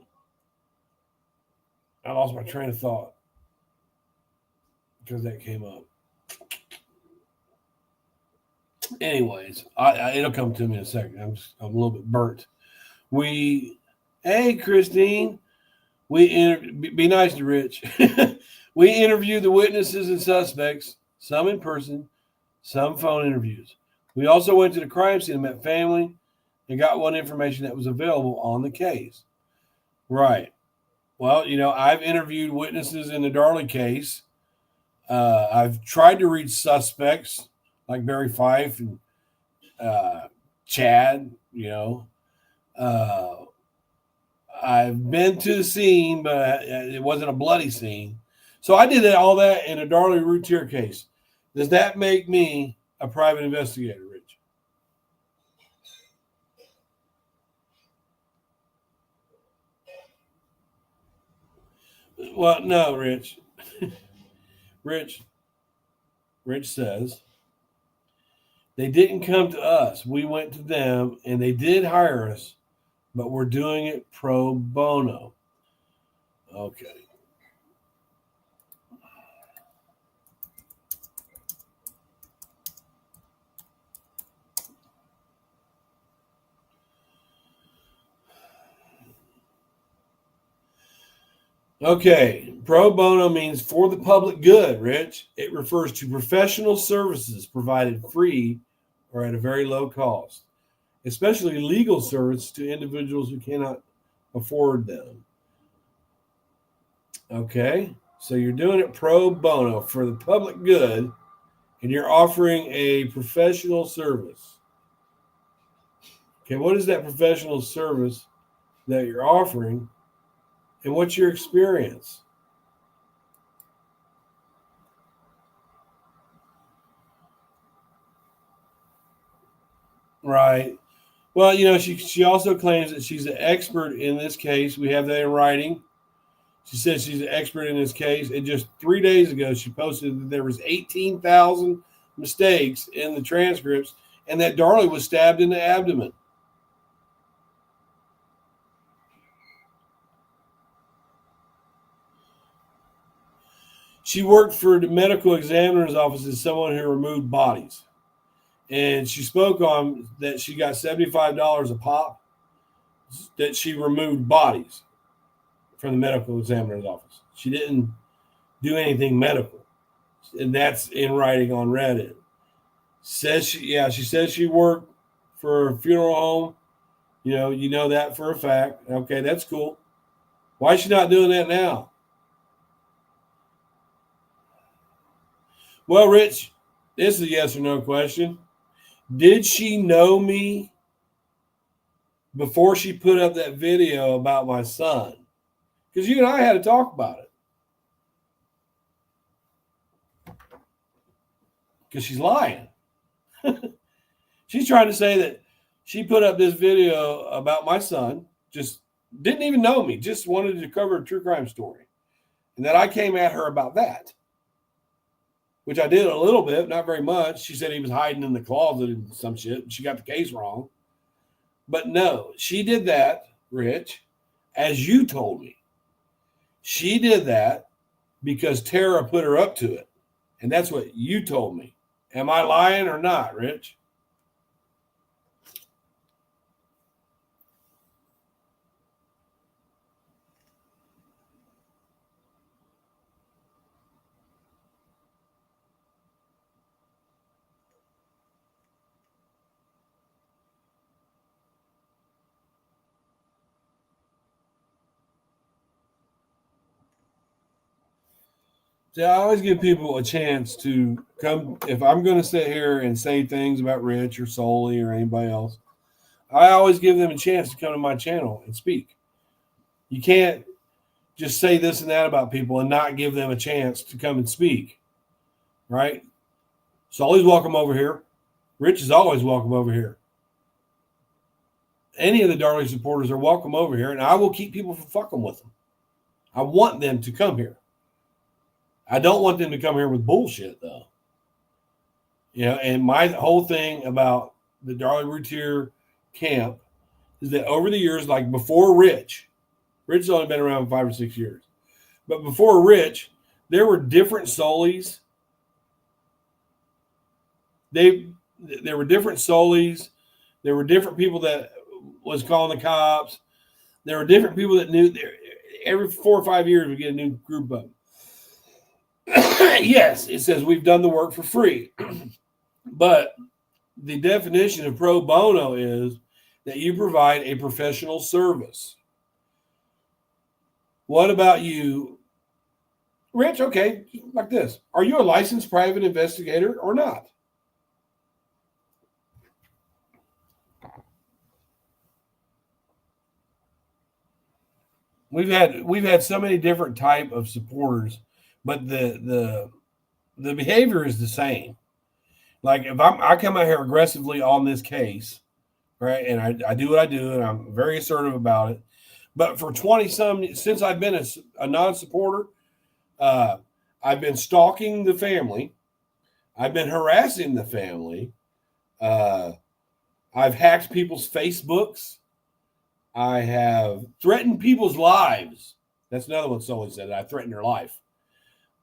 I lost my train of thought because that came up. Anyways, it'll come to me in a second. I'm a little bit burnt. Hey, Christine. Be nice to Rich. We interviewed the witnesses and suspects, some in person, some phone interviews. We also went to the crime scene and met family and got one information that was available on the case. Right. Well, I've interviewed witnesses in the Darlie case. I've tried to reach suspects like Barry Fife and Chad, I've been to the scene, but it wasn't a bloody scene. So I did all that in a Darlie Routier case. Does that make me a private investigator, Rich? Well, no, Rich. Rich says they didn't come to us. We went to them, and they did hire us, but we're doing it pro bono. Okay. Okay, pro bono means for the public good, Rich. It refers to professional services provided free or at a very low cost, especially legal service to individuals who cannot afford them. Okay, so you're doing it pro bono for the public good, and you're offering a professional service. Okay, what is that professional service that you're offering? And what's your experience? Right. Well, she also claims that she's an expert in this case. We have that in writing. She says she's an expert in this case. And just 3 days ago, she posted that there was 18,000 mistakes in the transcripts and that Darlie was stabbed in the abdomen. She worked for the medical examiner's office as someone who removed bodies. And she spoke on that she got $75 a pop, that she removed bodies from the medical examiner's office. She didn't do anything medical. And that's in writing on Reddit. She says she worked for a funeral home. You know that for a fact. Okay, that's cool. Why is she not doing that now? Well, Rich, this is a yes or no question. Did she know me before she put up that video about my son? Because you and I had to talk about it. Because she's lying. She's trying to say that she put up this video about my son, just didn't even know me, just wanted to cover a true crime story. And that I came at her about that, which I did a little bit, not very much. She said he was hiding in the closet and some shit. She got the case wrong. But no, she did that, Rich, as you told me. She did that because Tara put her up to it. And that's what you told me. Am I lying or not, Rich? See, I always give people a chance to come. If I'm going to sit here and say things about Rich or Soley or anybody else, I always give them a chance to come to my channel and speak. You can't just say this and that about people and not give them a chance to come and speak, right? Solly's welcome over here. Rich is always welcome over here. Any of the Darlie supporters are welcome over here, and I will keep people from fucking with them. I want them to come here. I don't want them to come here with bullshit, though. And my whole thing about the Darlie Routier camp is that over the years, like before Rich has only been around 5 or 6 years, but before Rich, there were different Solis. There were different Solis. There were different people that was calling the cops. There were different people that knew. Every 4 or 5 years, we get a new group of them. Yes, it says we've done the work for free. But the definition of pro bono is that you provide a professional service. What about you, Rich? Okay, like this. Are you a licensed private investigator or not? We've had so many different type of supporters, but the behavior is the same. Like if I come out here aggressively on this case, right, and I do what I do, and I'm very assertive about it. But for 20-some, since I've been a non-supporter, I've been stalking the family. I've been harassing the family. I've hacked people's Facebooks. I have threatened people's lives. That's another one someone said. I threatened their life.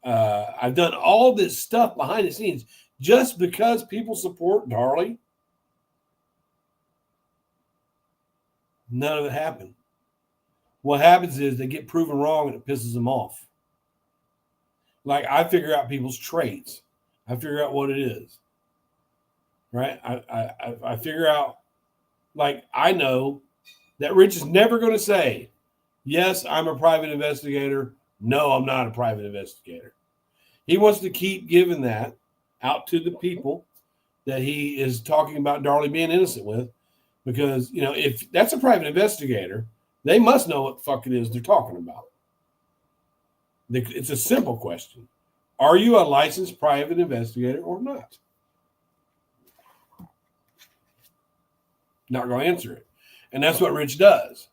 I've done all this stuff behind the scenes just because people support Darlie. None of it happened. What happens is they get proven wrong and it pisses them off. Like I figure out people's traits. I figure out what it is. Right? I figure out, like, I know that Rich is never going to say, yes, I'm a private investigator. No, I'm not a private investigator. He wants to keep giving that out to the people that he is talking about Darlie being innocent with. Because, if that's a private investigator, they must know what the fuck it is they're talking about. It's a simple question. Are you a licensed private investigator or not? Not going to answer it. And that's what Rich does.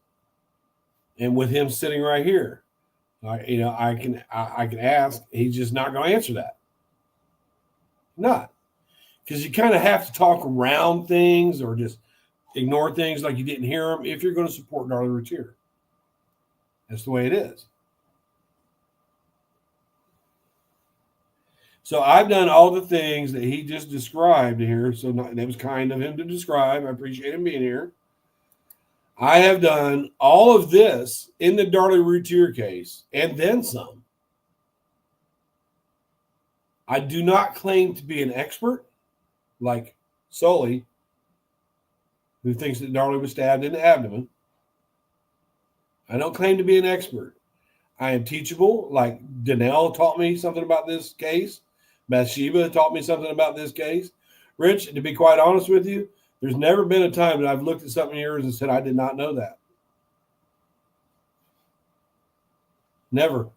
And with him sitting right here, I can ask. He's just not going to answer that. Not. Because you kind of have to talk around things or just ignore things like you didn't hear them if you're going to support Darlie Routier. That's the way it is. So I've done all the things that he just described here. So that was kind of him to describe. I appreciate him being here. I have done all of this in the Darlie Routier case and then some. I do not claim to be an expert like Sully, who thinks that Darlie was stabbed in the abdomen. I don't claim to be an expert. I am teachable, like Danelle taught me something about this case. Bathsheba taught me something about this case. Rich, to be quite honest with you, there's never been a time that I've looked at something of yours and said, I did not know that. Never.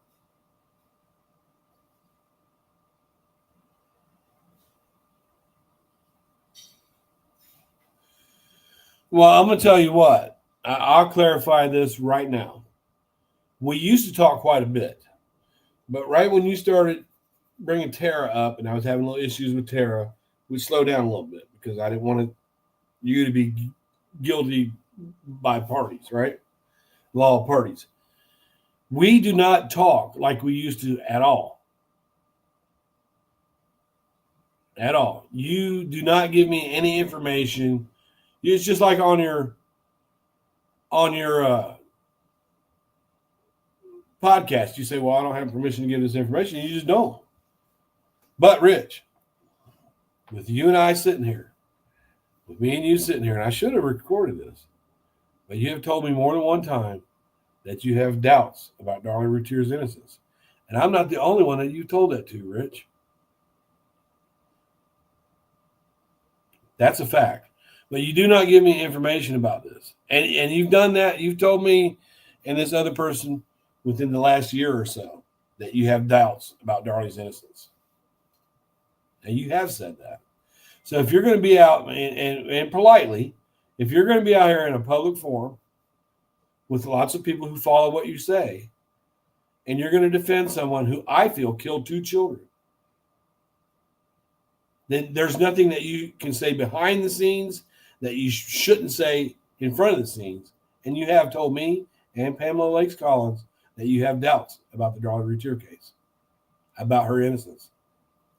Well, I'm going to tell you what. I'll clarify this right now. We used to talk quite a bit, but right when you started bringing Tara up, and I was having little issues with Tara, we slowed down a little bit because I didn't want you to be guilty by parties, right? Law of parties. We do not talk like we used to at all. At all. You do not give me any information. It's just like on your podcast. You say, well, I don't have permission to give this information. You just don't. But Rich, with you and I sitting here, with me and you sitting here, and I should have recorded this, but you have told me more than one time that you have doubts about Darlie Routier's innocence. And I'm not the only one that you told that to, Rich. That's a fact. But you do not give me information about this. And you've done that. You've told me and this other person within the last year or so that you have doubts about Darlie's innocence. And you have said that. So if you're going to be out and politely, if you're going to be out here in a public forum with lots of people who follow what you say, and you're going to defend someone who I feel killed 2 children, then there's nothing that you can say behind the scenes that you shouldn't say in front of the scenes. And you have told me and Pamela Lakes Collins that you have doubts about the Darlie Routier case, about her innocence.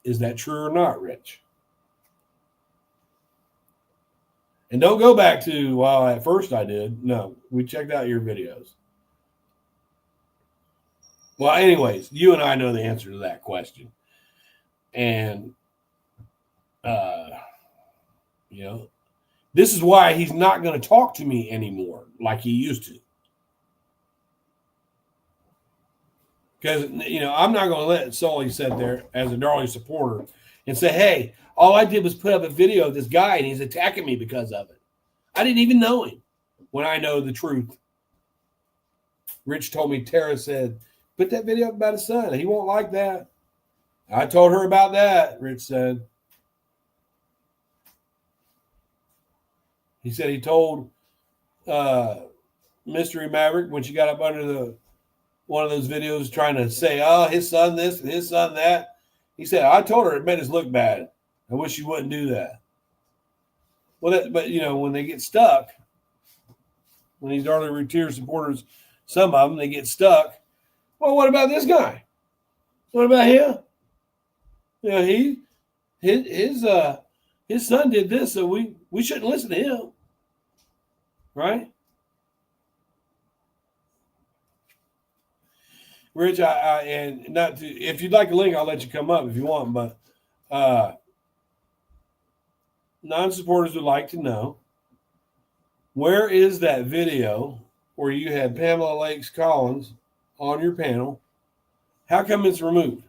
Is that true or not, Rich? And don't go back to, well, at first I did. No, we checked out your videos. Well, anyways, you and I know the answer to that question. And, this is why he's not going to talk to me anymore like he used to. Because, I'm not going to let Sully sit there as a Darlie supporter and say, hey, all I did was put up a video of this guy and he's attacking me because of it. I didn't even know him when I know the truth. Rich told me, Tara said, put that video up about his son. He won't like that. I told her about that, Rich said. He said he told Mystery Maverick when she got up under one of those videos trying to say, oh, his son this and his son that. He said, I told her it made us look bad. I wish you wouldn't do that. Well, but when they get stuck, when these Darlie Routier supporters, some of them, they get stuck. Well, what about this guy? What about him? His son did this, so we shouldn't listen to him, right? Rich, and not to, if you'd like a link, I'll let you come up if you want, but non-supporters would like to know, where is that video where you had Pamela Lakes Collins on your panel? How come it's removed?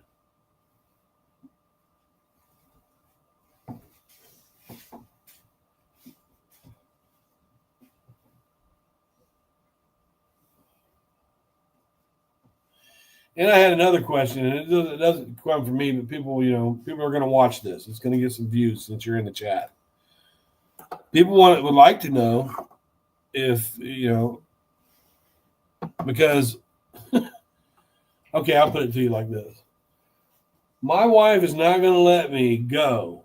And I had another question, and it doesn't come from me, but people are going to watch this. It's going to get some views since you're in the chat. People would like to know if, because, okay, I'll put it to you like this. My wife is not going to let me go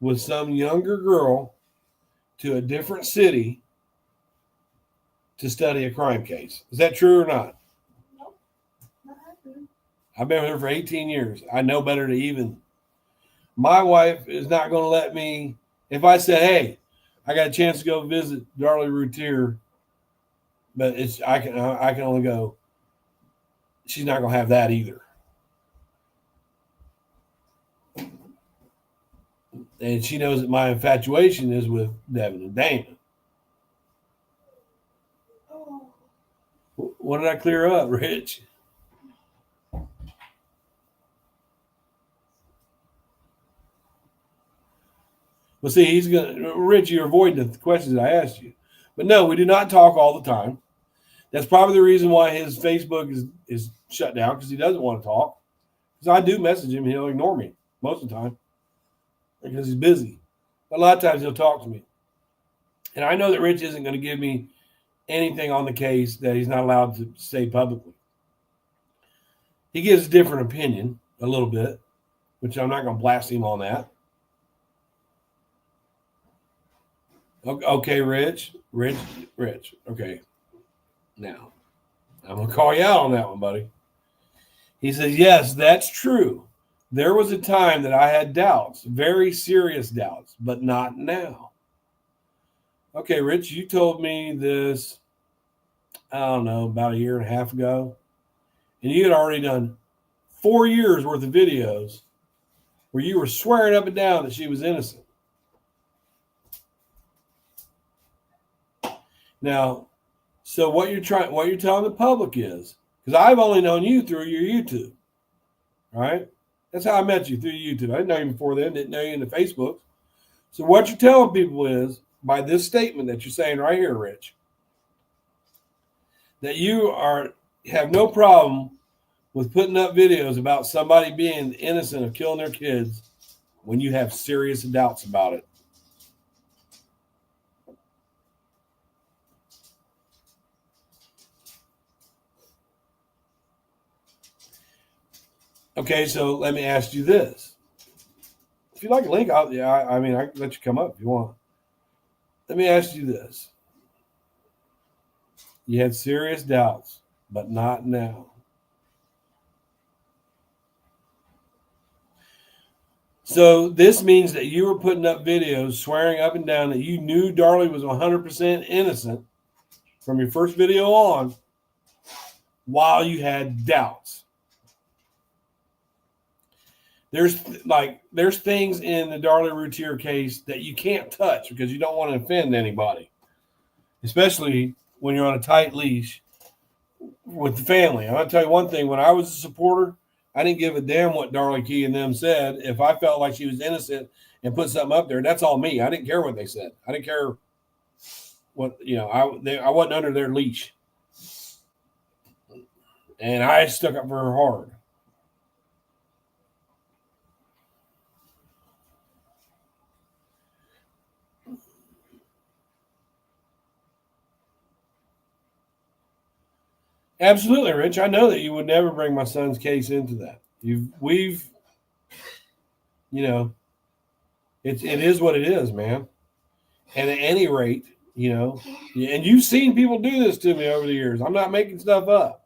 with some younger girl to a different city to study a crime case. Is that true or not? I've been with her for 18 years. I know better to even. My wife is not going to let me. If I said, hey, I got a chance to go visit Darlie Routier, but I can only go. She's not going to have that either. And she knows that my infatuation is with Devin and Dana. What did I clear up, Rich? Well, see, he's gonna. Rich, you're avoiding the questions I asked you. But no, we do not talk all the time. That's probably the reason why his Facebook is shut down, because he doesn't want to talk. Because I do message him, he'll ignore me most of the time because he's busy. But a lot of times he'll talk to me. And I know that Rich isn't going to give me anything on the case that he's not allowed to say publicly. He gives a different opinion a little bit, which I'm not going to blast him on that. Okay, Rich. Okay. Now, I'm going to call you out on that one, buddy. He says, yes, that's true. There was a time that I had doubts, very serious doubts, but not now. Okay, Rich, you told me this, I don't know, about a year and a half ago. And you had already done 4 years worth of videos where you were swearing up and down that she was innocent. Now, so what you're telling the public is, because I've only known you through your YouTube, right? That's how I met you, through YouTube. I didn't know you before then, didn't know you in the Facebook. So what you're telling people is, by this statement that you're saying right here, Rich, that you have no problem with putting up videos about somebody being innocent of killing their kids when you have serious doubts about it. Okay, so let me ask you this. If you like a link, I can let you come up if you want. Let me ask you this. You had serious doubts, but not now. So this means that you were putting up videos swearing up and down that you knew Darlie was 100% innocent from your first video on while you had doubts. There's things in the Darlie Routier case that you can't touch because you don't want to offend anybody, especially when you're on a tight leash with the family. I'm going to tell you one thing. When I was a supporter, I didn't give a damn what Darlie Key and them said. If I felt like she was innocent and put something up there, that's all me. I didn't care what they said. I didn't care what, I wasn't under their leash. And I stuck up for her hard. Absolutely, Rich. I know that you would never bring my son's case into that. It is what it is, man. And at any rate, and you've seen people do this to me over the years. I'm not making stuff up.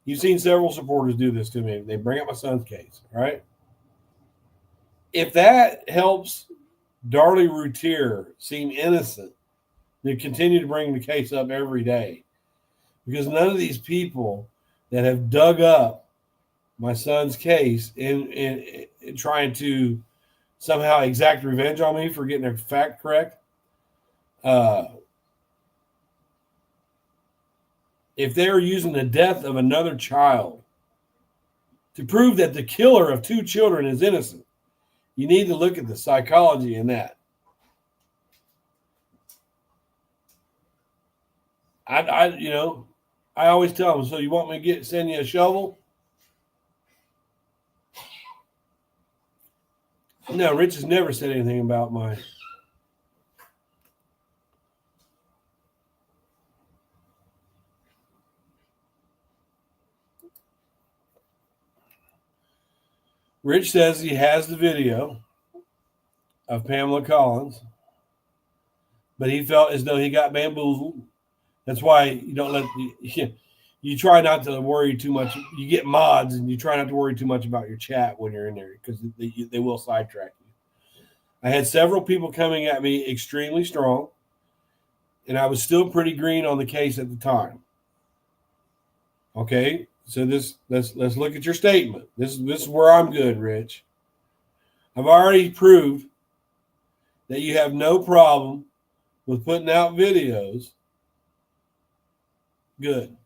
You've seen several supporters do this to me. They bring up my son's case, right? If that helps Darlie Routier seem innocent, they continue to bring the case up every day. Because none of these people that have dug up my son's case in trying to somehow exact revenge on me for getting a fact correct, if they're using the death of another child to prove that the killer of 2 children is innocent, you need to look at the psychology in that. I always tell them, so you want me to send you a shovel? No, Rich has never said anything about my... Rich says he has the video of Pamela Collins, but he felt as though he got bamboozled. That's why you don't let... You try not to worry too much. You get mods, and you try not to worry too much about your chat when you're in there because they will sidetrack you. I had several people coming at me extremely strong, and I was still pretty green on the case at the time. Okay, so let's look at your statement. This is where I'm good, Rich. I've already proved that you have no problem with putting out videos, good.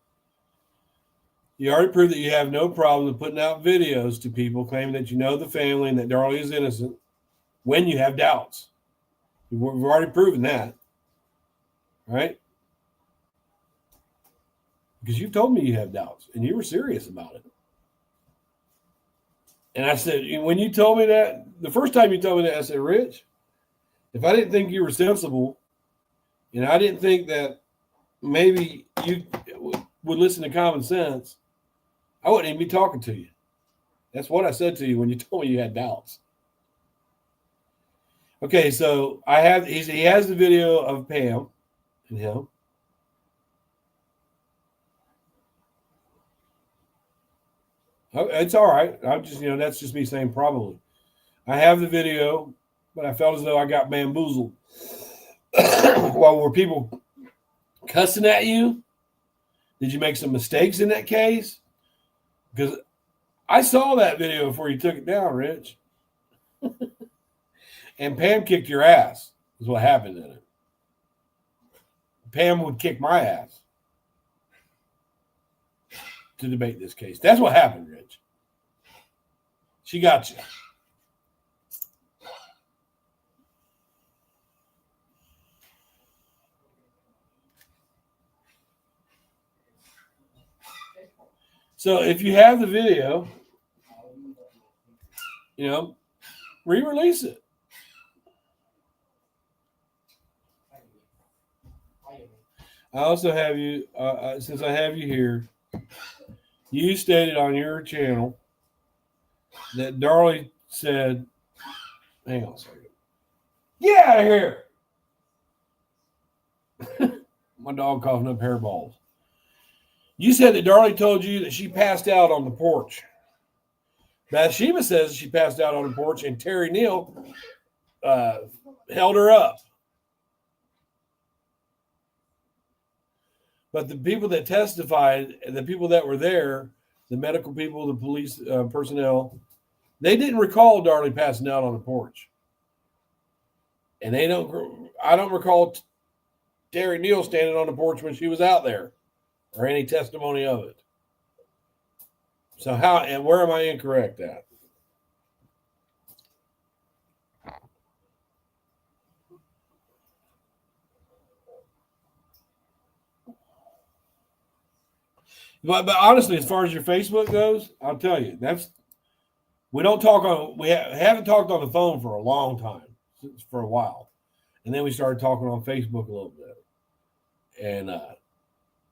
You already proved that you have no problem with putting out videos to people claiming that you know the family and that Darlie is innocent when you have doubts. We've already proven that, right? Because you've told me you have doubts and you were serious about it. And I said, when you told me that, the first time you told me that, I said, Rich, if I didn't think you were sensible and I didn't think that maybe you would listen to common sense, I wouldn't even be talking to you. That's what I said to you when you told me you had doubts. Okay, so he has the video of Pam and him. It's all right. I'm just, that's just me saying probably. I have the video, but I felt as though I got bamboozled. Well, were people cussing at you? Did you make some mistakes in that case? Because I saw that video before you took it down, Rich. And Pam kicked your ass, is what happened in it. Pam would kick my ass to debate this case. That's what happened, Rich. She got you. So if you have the video, re-release it. I also have you, since I have you here, you stated on your channel that Darlie said, hang on a second. Get out of here. My dog coughing up hairballs. You said that Darlie told you that she passed out on the porch. Bathsheba says she passed out on the porch and Terry Neal held her up. But the people that testified, the people that were there, the medical people, the police personnel, they didn't recall Darlie passing out on the porch. And I don't recall Terry Neal standing on the porch when she was out there or any testimony of it. So where am I incorrect at? But honestly, as far as your Facebook goes, I'll tell you, we haven't talked on the phone for a long time, for a while. And then we started talking on Facebook a little bit. And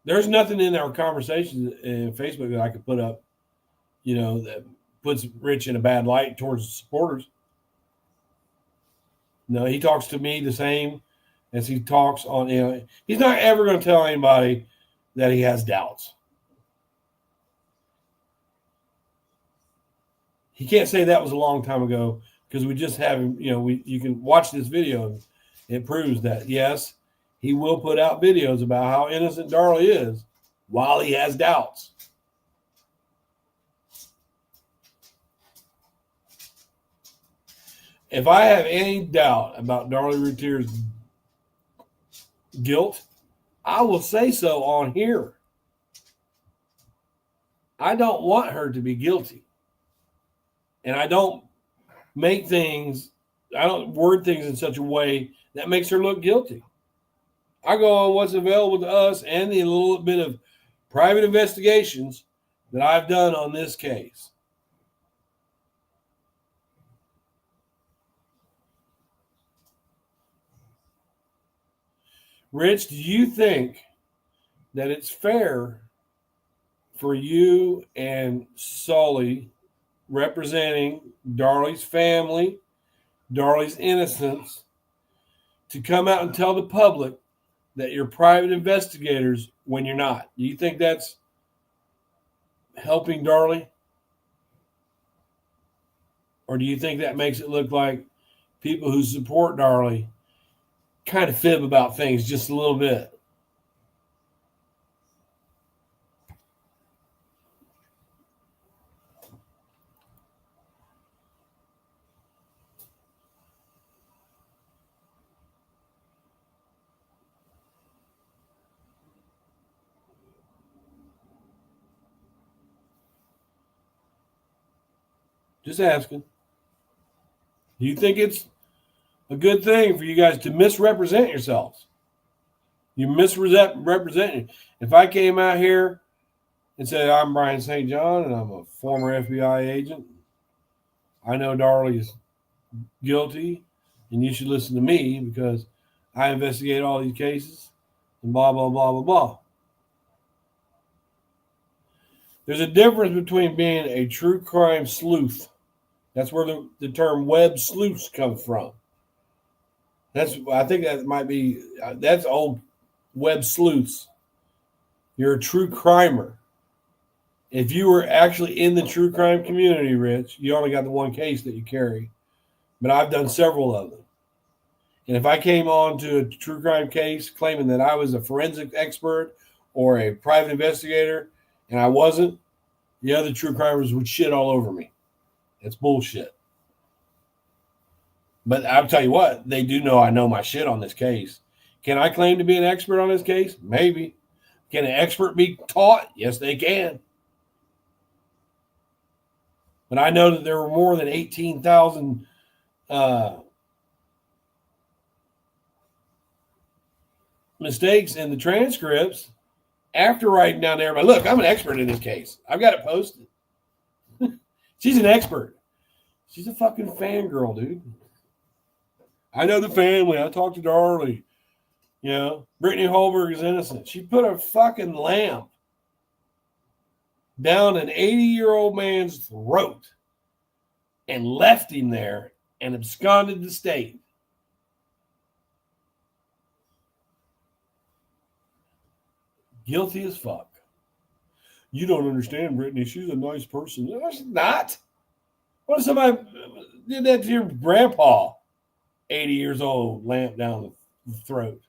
there's nothing in our conversations in Facebook that I could put up, that puts Rich in a bad light towards the supporters. No, he talks to me the same as he talks on, he's not ever going to tell anybody that he has doubts. He can't say that was a long time ago because we just have him, you can watch this video and it proves that, yes, he will put out videos about how innocent Darlie is while he has doubts. If I have any doubt about Darlie Routier's guilt, I will say so on here. I don't want her to be guilty. And I don't word things in such a way that makes her look guilty. I go on what's available to us and the little bit of private investigations that I've done on this case. Rich, do you think that it's fair for you and Sully representing Darlie's family, Darlie's innocence, to come out and tell the public that you're private investigators when you're not? Do you think that's helping Darlie? Or do you think that makes it look like people who support Darlie kind of fib about things just a little bit? Just asking. Do you think it's a good thing for you guys to misrepresent yourselves? You misrepresenting. If I came out here and said, I'm BryanSt.John and I'm a former FBI agent, I know Darlie is guilty and you should listen to me because I investigate all these cases and blah, blah, blah, blah, blah. There's a difference between being a true crime sleuth. That's where the term web sleuths comes from. I think that might be, that's old web sleuths. You're a true crimer. If you were actually in the true crime community, Rich, you only got the one case that you carry. But I've done several of them. And if I came on to a true crime case claiming that I was a forensic expert or a private investigator, and I wasn't, the other true crimers would shit all over me. It's bullshit. But I'll tell you what, they do know I know my shit on this case. Can I claim to be an expert on this case? Maybe. Can an expert be taught? Yes, they can. But I know that there were more than 18,000 mistakes in the transcripts after writing down there. But look, I'm an expert in this case. I've got it posted. She's an expert. She's a fucking fangirl, dude. I know the family. I talked to Darlie. You know, Brittany Holberg is innocent. She put a fucking lamp down an 80-year-old man's throat and left him there and absconded the state. Guilty as fuck. You don't understand, Brittany. She's a nice person. No, she's not. What if somebody did that to your grandpa? 80 years old, lamp down the throat.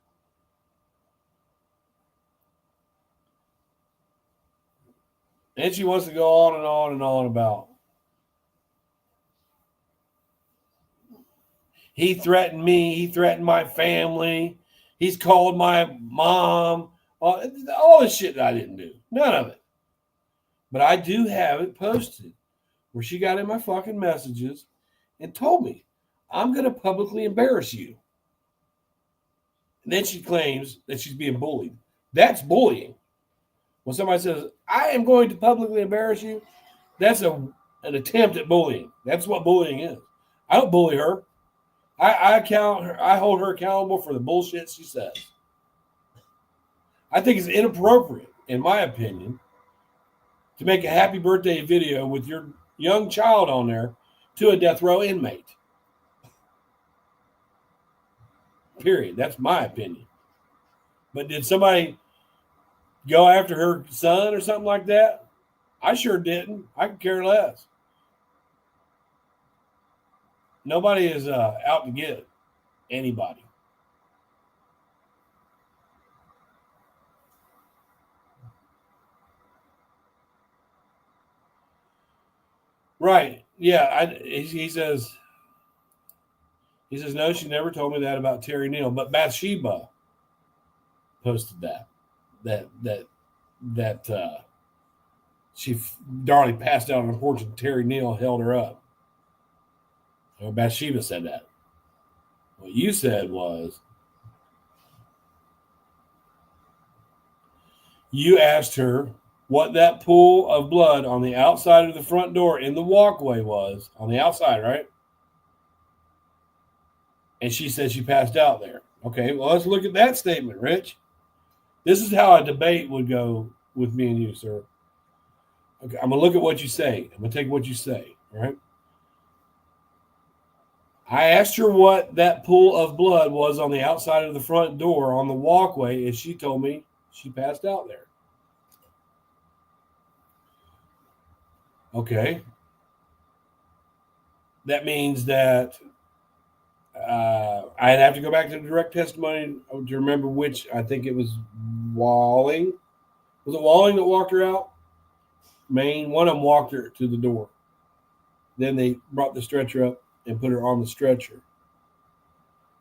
And she wants to go on and on and on about. He threatened me. He threatened my family. He's called my mom. All this shit that I didn't do. None of it. But I do have it posted where she got in my fucking messages and told me, I'm going to publicly embarrass you. And then she claims that she's being bullied. That's bullying. When somebody says, I am going to publicly embarrass you, that's an attempt at bullying. That's what bullying is. I don't bully her. I hold her accountable for the bullshit she says. I think it's inappropriate, in my opinion, to make a happy birthday video with your young child on there to a death row inmate. Period. That's my opinion. But did somebody go after her son or something like that? I sure didn't. I could care less. Nobody is out to get anybody. Right. Yeah. He says, no, she never told me that about Terry Neal. But Bathsheba posted that Darlie passed out on the porch and Terry Neal held her up. Or Bathsheba said that. What you said was, you asked her what that pool of blood on the outside of the front door in the walkway was. On the outside, right? And she said she passed out there. Okay, well, let's look at that statement, Rich. This is how a debate would go with me and you, sir. Okay, I'm going to look at what you say. I'm going to take what you say, all right? I asked her what that pool of blood was on the outside of the front door on the walkway, and she told me she passed out there. Okay. That means that I'd have to go back to the direct testimony to remember which. I think it was Walling. Was it Walling that walked her out? Maine. One of them walked her to the door. Then they brought the stretcher up and put her on the stretcher.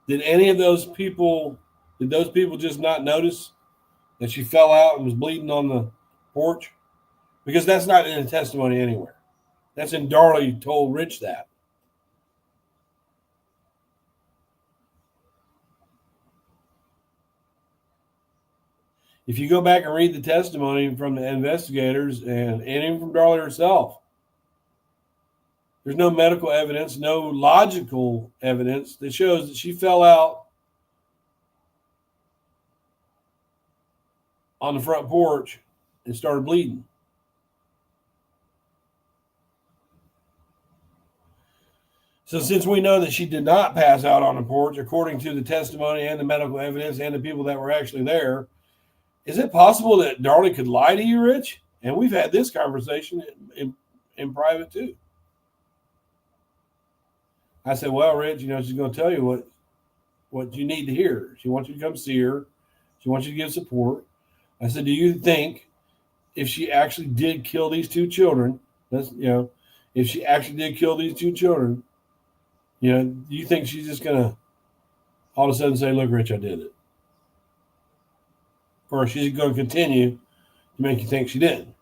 Did any of those people just not notice that she fell out and was bleeding on the porch? Because that's not in the testimony anywhere. That's in Darlie told Rich that. If you go back and read the testimony from the investigators and even from Darlie herself, there's no medical evidence, no logical evidence that shows that she fell out on the front porch and started bleeding. So since we know that she did not pass out on the porch, according to the testimony and the medical evidence and the people that were actually there, is it possible that Darlie could lie to you, Rich? And we've had this conversation in private too. I said, well, Rich, she's going to tell you what you need to hear. She wants you to come see her. She wants you to give support. I said, do you think if she actually did kill these two children, if she actually did kill these two children, do you think she's just going to all of a sudden say, look, Rich, I did it? Or she's going to continue to make you think she didn't?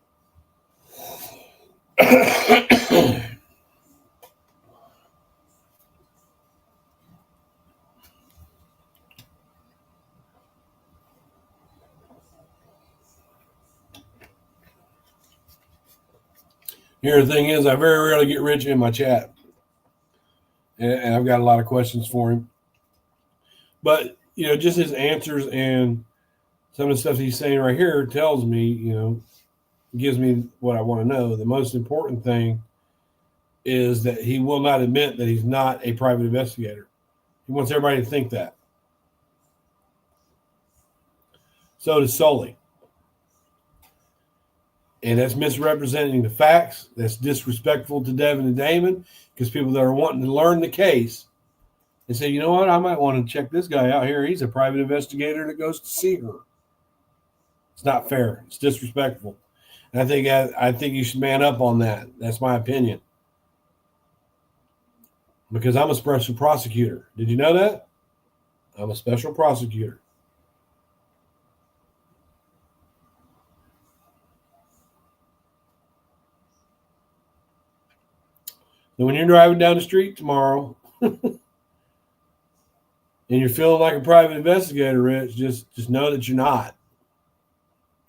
Here, the thing is, I very rarely get Rich in my chat. And I've got a lot of questions for him. But, just his answers and some of the stuff he's saying right here tells me, gives me what I want to know. The most important thing is that he will not admit that he's not a private investigator. He wants everybody to think that. So does Sully. And that's misrepresenting the facts. That's disrespectful to Devin and Damon, because people that are wanting to learn the case, they say, you know what, I might want to check this guy out here. He's a private investigator that goes to see her. It's not fair. It's disrespectful. And I think you should man up on that. That's my opinion. Because I'm a special prosecutor. Did you know that? I'm a special prosecutor. So when you're driving down the street tomorrow and you're feeling like a private investigator, Rich, just know that you're not.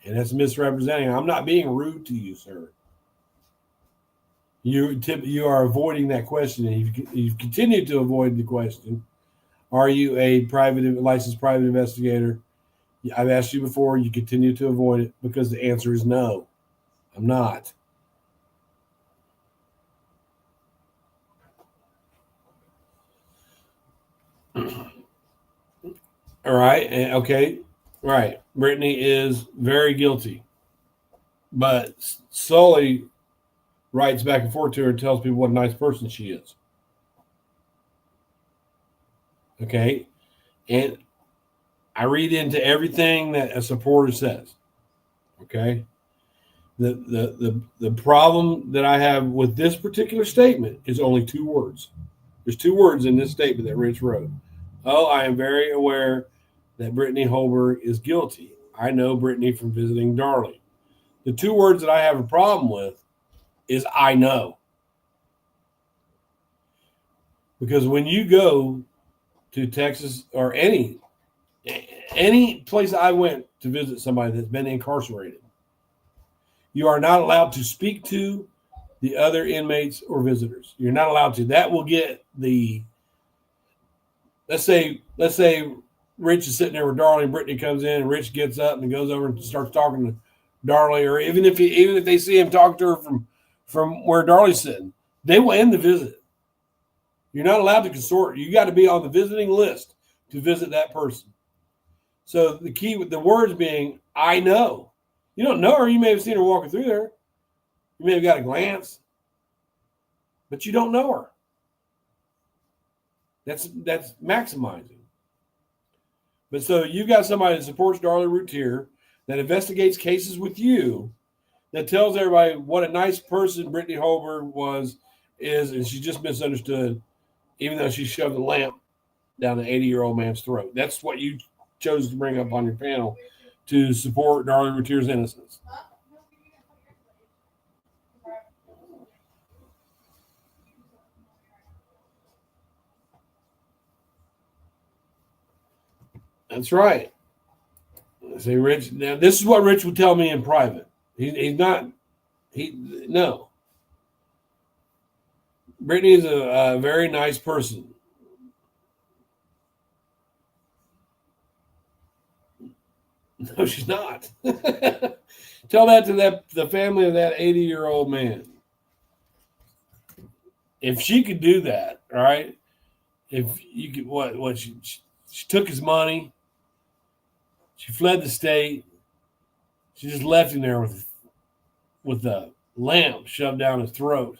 And that's misrepresenting. I'm not being rude to you, sir. You are avoiding that question, and you've continued to avoid the question. Are you a licensed private investigator? I've asked you before. You continue to avoid it because the answer is no. I'm not. All right. Okay. Right. Brittany is very guilty. But Sully writes back and forth to her and tells people what a nice person she is. Okay. And I read into everything that a supporter says. Okay. The problem that I have with this particular statement is only two words. There's two words in this statement that Rich wrote. Oh, I am very aware that Brittany Holberg is guilty. I know Brittany from visiting Darlie. The two words that I have a problem with is I know. Because when you go to Texas or any place I went to visit somebody that's been incarcerated, you are not allowed to speak to the other inmates or visitors. You're not allowed to. That will get the, let's say Rich is sitting there with Darlie and Brittany comes in and Rich gets up and goes over and starts talking to Darlie, or even if they see him talk to her from where Darlie's sitting, they will end the visit. You're not allowed to consort. You got to be on the visiting list to visit that person. So the key with the words being, I know. You don't know her. You may have seen her walking through there. You may have got a glance, but you don't know her. That's maximizing. But so you've got somebody that supports Darlie Routier, that investigates cases with you, that tells everybody what a nice person Brittany Holberg is, and she just misunderstood, even though she shoved a lamp down an 80-year-old man's throat. That's what you chose to bring up on your panel to support Darlie Routier's innocence. That's right. See, Rich. Now, this is what Rich would tell me in private. He's not. No. Brittany is a very nice person. No, she's not. Tell that to the family of that 80-year-old man. If she could do that, all right. If you could, what she took his money. She fled the state. She just left him there with a lamp shoved down his throat.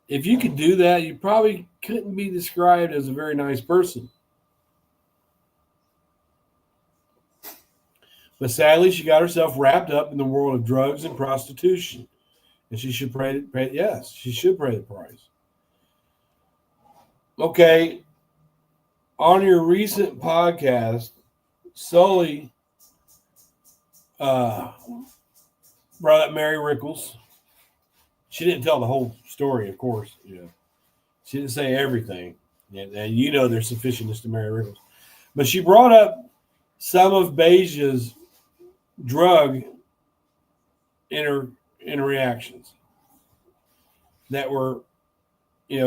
If you could do that, you probably couldn't be described as a very nice person. But sadly, she got herself wrapped up in the world of drugs and prostitution. And she should pay yes, she should pay the price. Okay. On your recent podcast, Sully brought up Mary Rickles. She didn't tell the whole story, of course. She didn't say everything. And you know there's sufficientness to Mary Rickles. But she brought up some of Beja's drug interactions that were,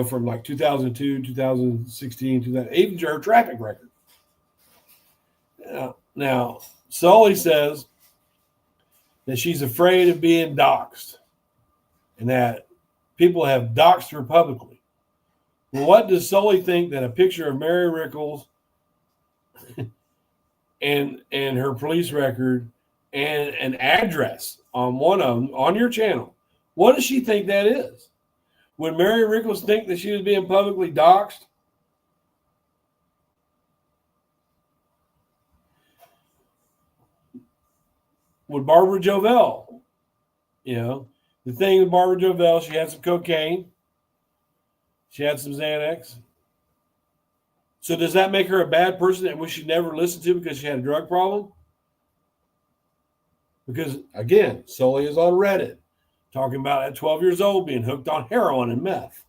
from like 2002, 2016, even her traffic record. Now, Sully says that she's afraid of being doxxed and that people have doxxed her publicly. Well, what does Sully think that a picture of Mary Rickles and her police record and an address on one of them on your channel, what does she think that is? Would Mary Rickles think that she was being publicly doxxed? Would Barbara Jovell, the thing with Barbara Jovell, she had some cocaine. She had some Xanax. So does that make her a bad person that we should never listen to because she had a drug problem? Because, again, Sully is on Reddit talking about at 12 years old being hooked on heroin and meth.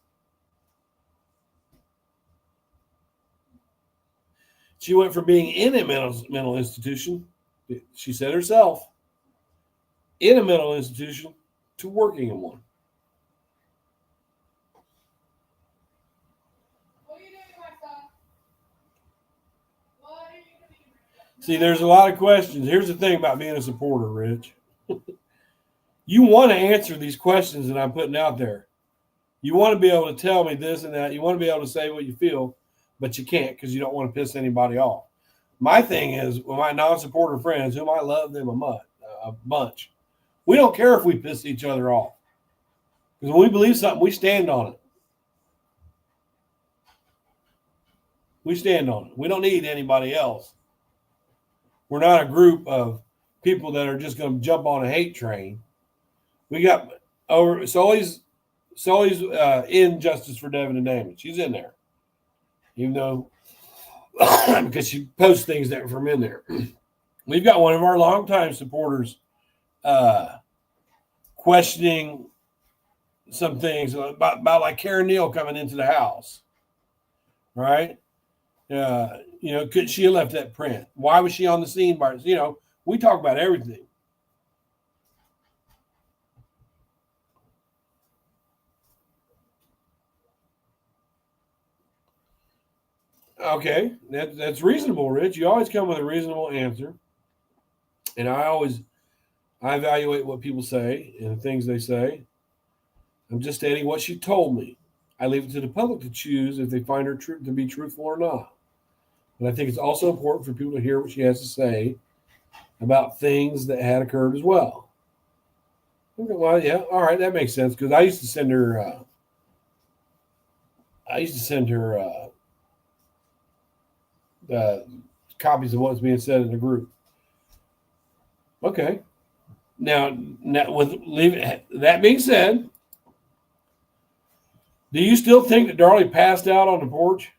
She went from being in a mental institution, she said herself, in a mental institution to working in one. What are you doing, my son? What are you doing? See, there's a lot of questions. Here's the thing about being a supporter, Rich. You want to answer these questions that I'm putting out there. You want to be able to tell me this and that. You want to be able to say what you feel, but you can't because you don't want to piss anybody off. My thing is, with my non-supporter friends, whom I love them a bunch, we don't care if we piss each other off. Because when we believe something, we stand on it. We stand on it. We don't need anybody else. We're not a group of people that are just going to jump on a hate train. We got Sully's in Justice for Devin and Damon. She's in there, even though because she posts things that are from in there. We've got one of our longtime supporters questioning some things about like Karen Neal coming into the house, right? Could she have left that print? Why was she on the scene? We talk about everything. Okay, that's reasonable, Rich. You always come with a reasonable answer. And I evaluate what people say and the things they say. I'm just stating what she told me. I leave it to the public to choose if they find her to be truthful or not. But I think it's also important for people to hear what she has to say about things that had occurred as well. Okay, well, yeah, all right, that makes sense. Because I used to send her copies of what's being said in the group. Okay. Now that being said, do you still think that Darlie passed out on the porch?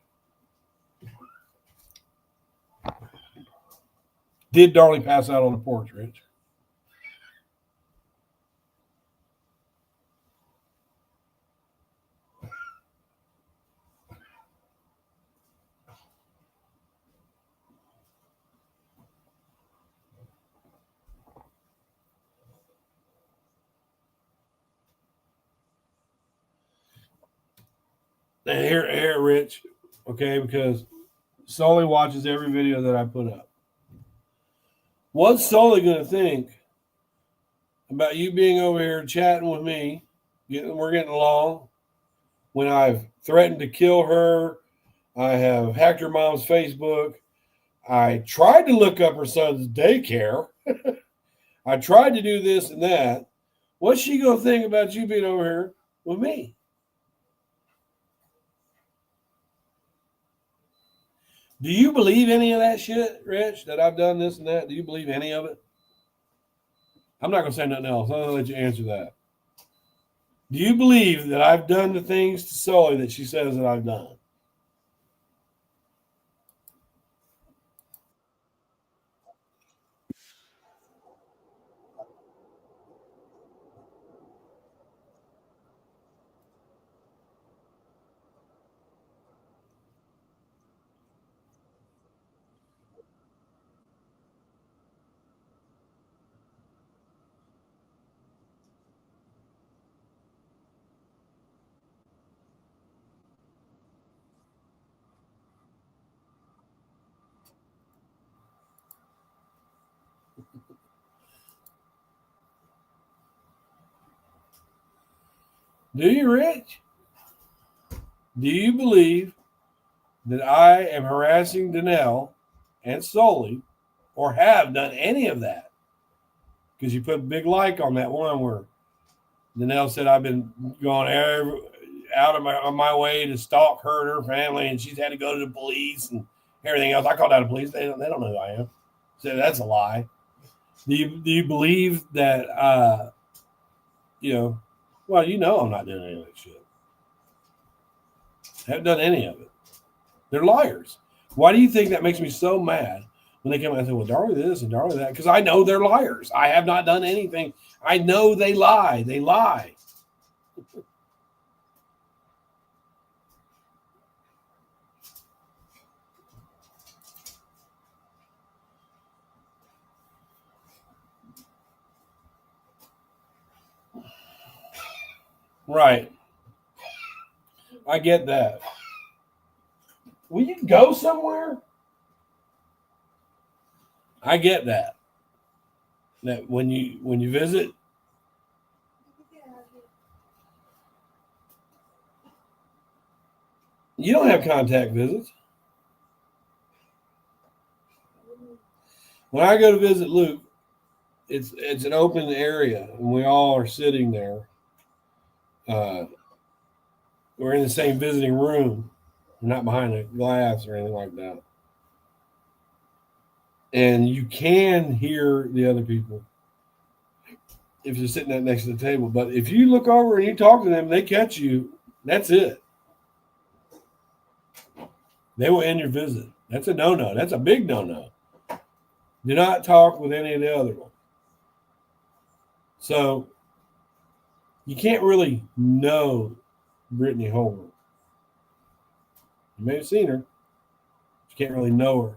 Did Darlie pass out on the porch, Rich? And here, Rich, okay, because Sully watches every video that I put up. What's Sully going to think about you being over here chatting with me? We're getting along. When I've threatened to kill her, I have hacked her mom's Facebook. I tried to look up her son's daycare. I tried to do this and that. What's she going to think about you being over here with me? Do you believe any of that shit, Rich, that I've done this and that? Do you believe any of it? I'm not going to say nothing else. I'm going to let you answer that. Do you believe that I've done the things to Sully that she says that I've done? Do you, Rich? Do you believe that I am harassing Danelle and Sully or have done any of that? Because you put a big like on that one where Danelle said I've been going out of my way to stalk her and her family, and she's had to go to the police and everything else. I called out the police. They don't know who I am. So that's a lie. Do you believe that, well, I'm not doing any of that shit. I haven't done any of it. They're liars. Why do you think that makes me so mad when they come out and say, well, Darlie this and Darlie that? Because I know they're liars. I have not done anything. I know they lie. They lie. Right. I get that. Will you go somewhere? I get that. That when you visit, you don't have contact visits. When I go to visit Luke, it's an open area, and we all are sitting there. We're in the same visiting room. We're not behind a glass or anything like that. And you can hear the other people if you're sitting there next to the table. But if you look over and you talk to them, they catch you, that's it. They will end your visit. That's a no-no. That's a big no-no. Do not talk with any of the other ones. So you can't really know Brittany Holbrook. You may have seen her. You can't really know her.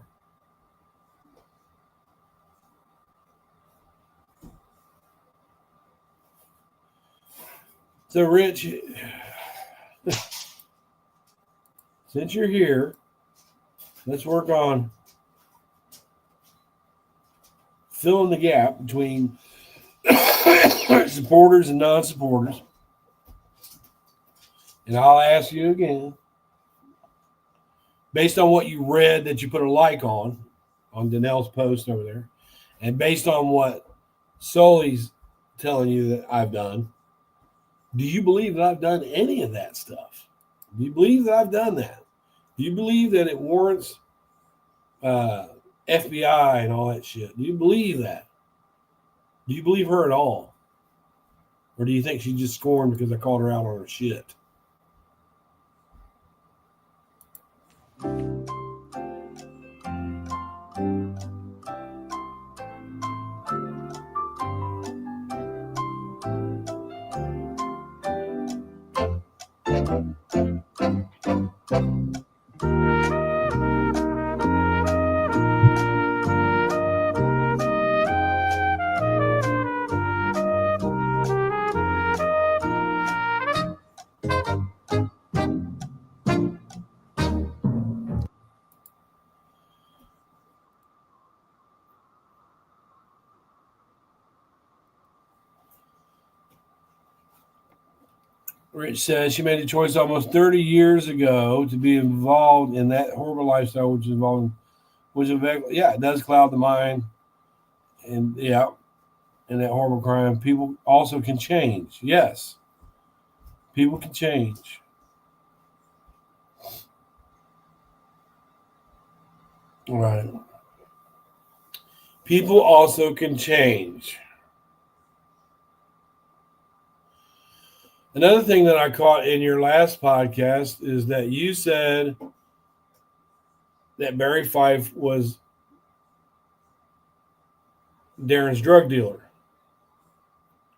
So, Rich, since you're here, let's work on filling the gap between supporters and non-supporters. And I'll ask you again, based on what you read that you put a like on Danelle's post over there, and based on what Sully's telling you that I've done, do you believe that I've done any of that stuff? Do you believe that I've done that? Do you believe that it warrants FBI and all that shit? Do you believe that? Do you believe her at all? Or do you think she just scorned because I called her out on her shit? Rich says she made a choice almost 30 years ago to be involved in that horrible lifestyle, which is involved, it does cloud the mind, and and that horrible crime. People also can change. Yes, people can change. All right. People also can change. Another thing that I caught in your last podcast is that you said that Barry Fife was Darren's drug dealer.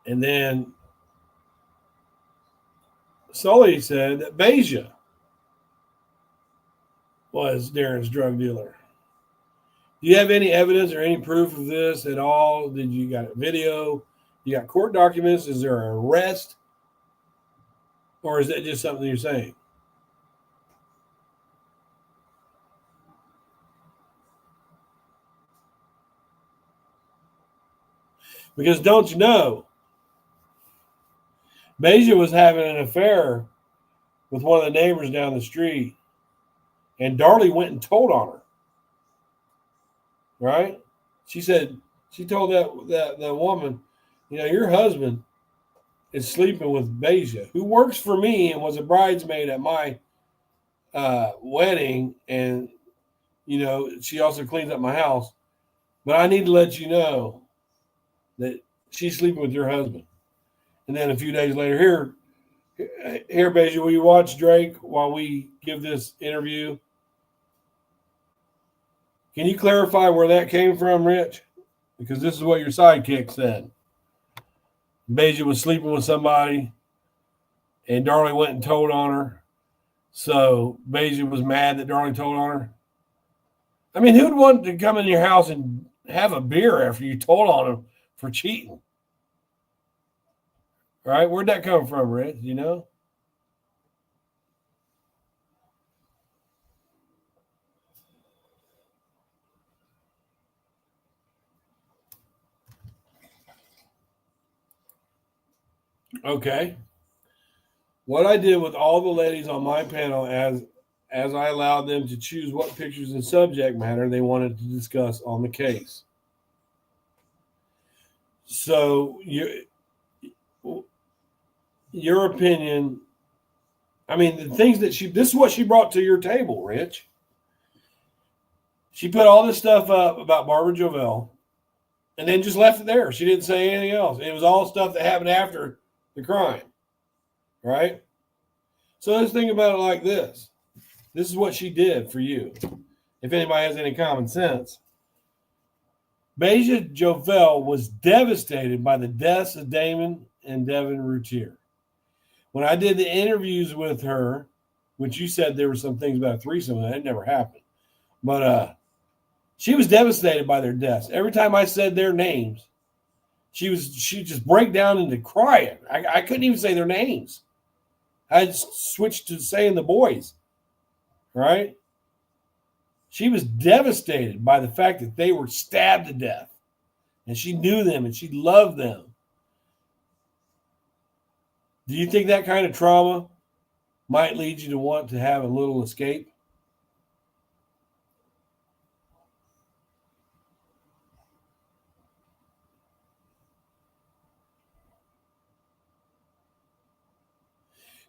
And then Sully said that Beja was Darren's drug dealer. Do you have any evidence or any proof of this at all? Did you got a video? You got court documents? Is there an arrest? Or is that just something you're saying? Because don't you know, Beja was having an affair with one of the neighbors down the street, and Darlie went and told on her. Right? She said, she told that woman, your husband is sleeping with Beja, who works for me and was a bridesmaid at my wedding, and she also cleans up my house. But I need to let you know that she's sleeping with your husband. And then a few days later, here, Beja, will you watch Drake while we give this interview? Can you clarify where that came from, Rich? Because this is what your sidekick said. Beja was sleeping with somebody, and Darlie went and told on her. So Beja was mad that Darlie told on her. I mean, who'd want to come in your house and have a beer after you told on him for cheating? Right? Where'd that come from, Rich? Okay. What I did with all the ladies on my panel, as I allowed them to choose what pictures and subject matter they wanted to discuss on the case. So your opinion, I mean, the things that this is what she brought to your table, Rich. She put all this stuff up about Barbara Jovell and then just left it there. She didn't say anything else. It was all stuff that happened after the crime, right? So let's think about it like this. This is what she did for you. If anybody has any common sense. Beja Jovell was devastated by the deaths of Damon and Devin Routier. When I did the interviews with her, which you said there were some things about a threesome, that never happened. But she was devastated by their deaths. Every time I said their names, she'd just break down into crying. I couldn't even say their names. I switched to saying the boys, right? She was devastated by the fact that they were stabbed to death, and she knew them and she loved them. Do you think that kind of trauma might lead you to want to have a little escape?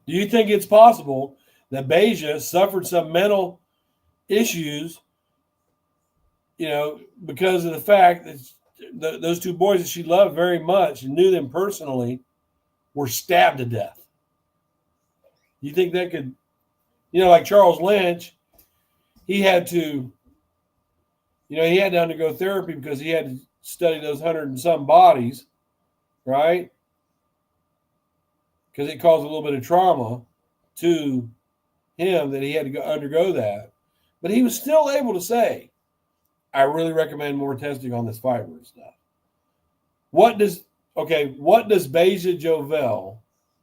Do you think it's possible that Beja suffered some mental issues, because of the fact that those two boys that she loved very much and knew them personally were stabbed to death? You think that could, like Charles Lynch, he had to undergo therapy because he had to study those 100 and some bodies, right? Because it caused a little bit of trauma to him that he had to undergo that. But he was still able to say, I really recommend more testing on this fiber and stuff. What does Beja Jovell,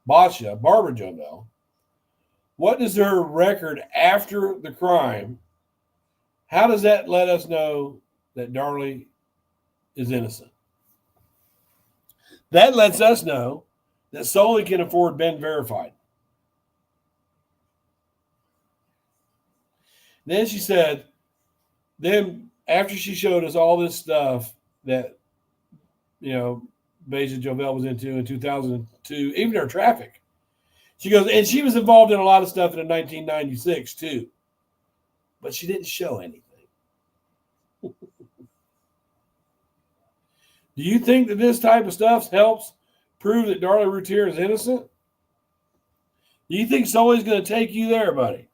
Barbara Jovell, what is her record after the crime? How does that let us know that Darlie is innocent? That lets us know that Sully can afford Ben Verified. Then she said, then after she showed us all this stuff that, Beja Jovel was into in 2002, even her traffic, she goes, and she was involved in a lot of stuff in 1996 too, but she didn't show anything. Do you think that this type of stuff helps prove that Darlie Routier is innocent? Do you think Sully's going to take you there, buddy?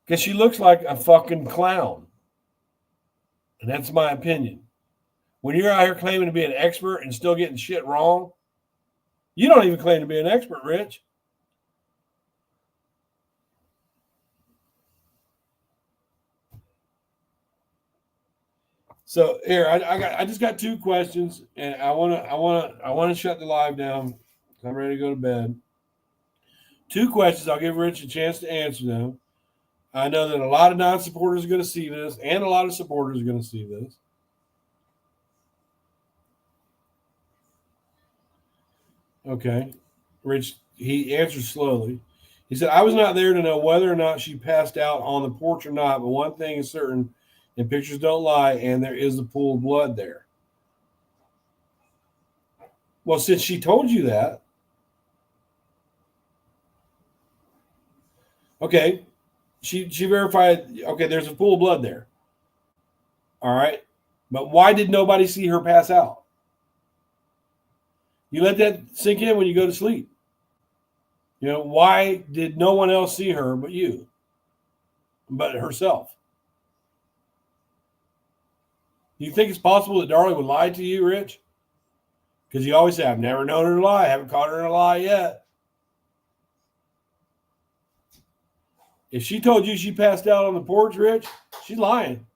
Because she looks like a fucking clown. And that's my opinion. When you're out here claiming to be an expert and still getting shit wrong, you don't even claim to be an expert, Rich. So here, I just got two questions, and I want to shut the live down. I'm ready to go to bed. Two questions. I'll give Rich a chance to answer them. I know that a lot of non-supporters are going to see this, and a lot of supporters are going to see this. Okay. Rich, he answered slowly. He said, I was not there to know whether or not she passed out on the porch or not, but one thing is certain, and pictures don't lie, and there is a pool of blood there. Well, since she told you that, okay, she verified, okay, there's a pool of blood there. All right. But why did nobody see her pass out? You let that sink in when you go to sleep. Why did no one else see her but you? But herself? Do you think it's possible that Darlie would lie to you, Rich? Because you always say, I've never known her to lie. I haven't caught her in a lie yet. If she told you she passed out on the porch, Rich, she's lying.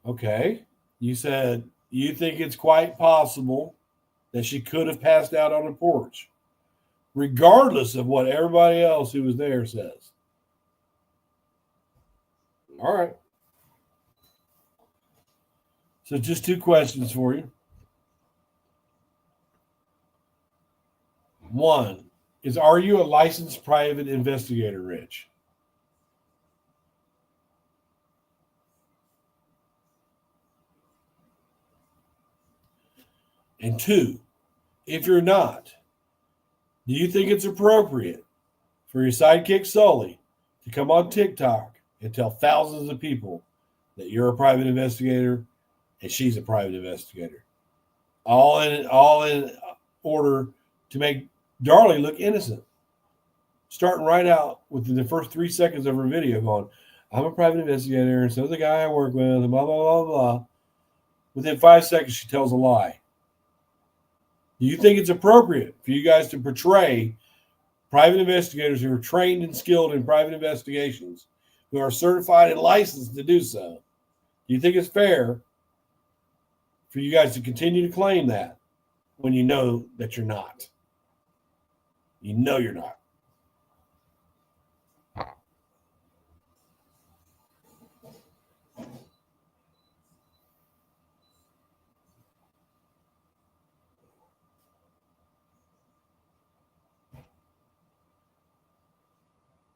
Okay. You said you think it's quite possible that she could have passed out on the porch, regardless of what everybody else who was there says. All right. So just two questions for you. One is, are you a licensed private investigator, Rich? And two, if you're not, do you think it's appropriate for your sidekick Sully to come on TikTok and tell thousands of people that you're a private investigator and she's a private investigator? All in order to make Darlie look innocent. Starting right out within the first 3 seconds of her video going, I'm a private investigator, and so is the guy I work with, and blah, blah, blah, blah. Within 5 seconds, she tells a lie. Do you think it's appropriate for you guys to portray private investigators who are trained and skilled in private investigations, who are certified and licensed to do so? Do you think it's fair for you guys to continue to claim that when you know that you're not? You know you're not.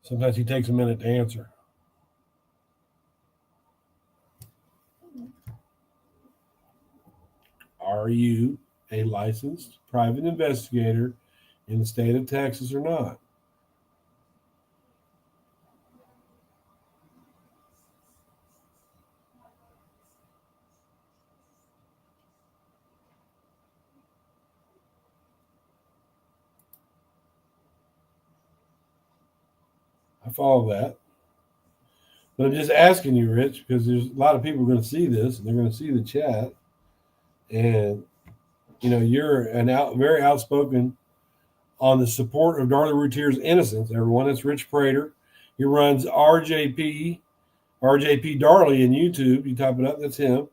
Sometimes he takes a minute to answer. Are you a licensed private investigator in the state of Texas or not? I follow that. But I'm just asking you, Rich, because there's a lot of people going to see this, and they're going to see the chat. And, you're very outspoken on the support of Darlie Routier's innocence. Everyone, it's Rich Prater. He runs RJP Darlie in YouTube. You type it up, that's him.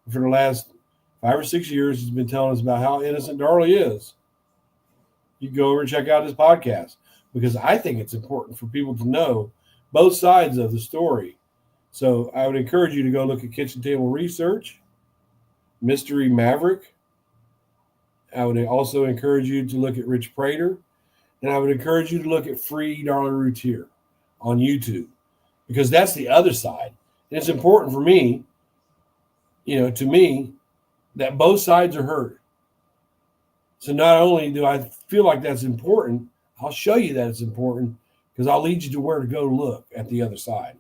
For the last 5 or 6 years, he's been telling us about how innocent Darlie is. You can go over and check out his podcast, because I think it's important for people to know both sides of the story. So I would encourage you to go look at Kitchen Table Research. Mystery Maverick. I would also encourage you to look at Rich Prater. And I would encourage you to look at Free Darlie Routier on YouTube, because that's the other side. And it's important for me, to me, that both sides are heard. So not only do I feel like that's important, I'll show you that it's important, because I'll lead you to where to go look at the other side.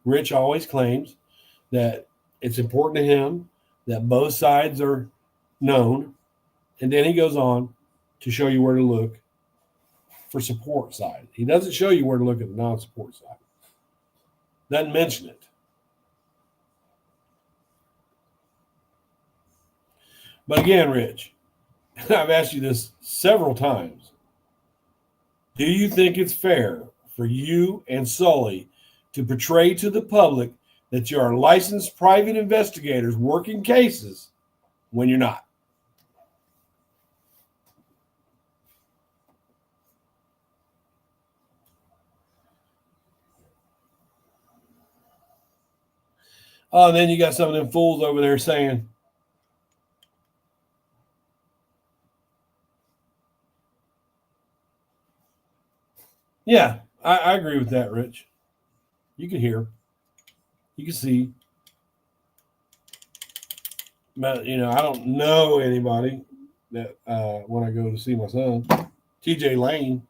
Rich always claims that it's important to him that both sides are known. And then he goes on to show you where to look for support side. He doesn't show you where to look at the non-support side. Doesn't mention it. But again, Rich, I've asked you this several times. Do you think it's fair for you and Sully to portray to the public that you are licensed private investigators working cases when you're not? Oh, and then you got some of them fools over there saying, yeah, I agree with that, Rich. You can hear, you can see. But, I don't know anybody that when I go to see my son, TJ Lane.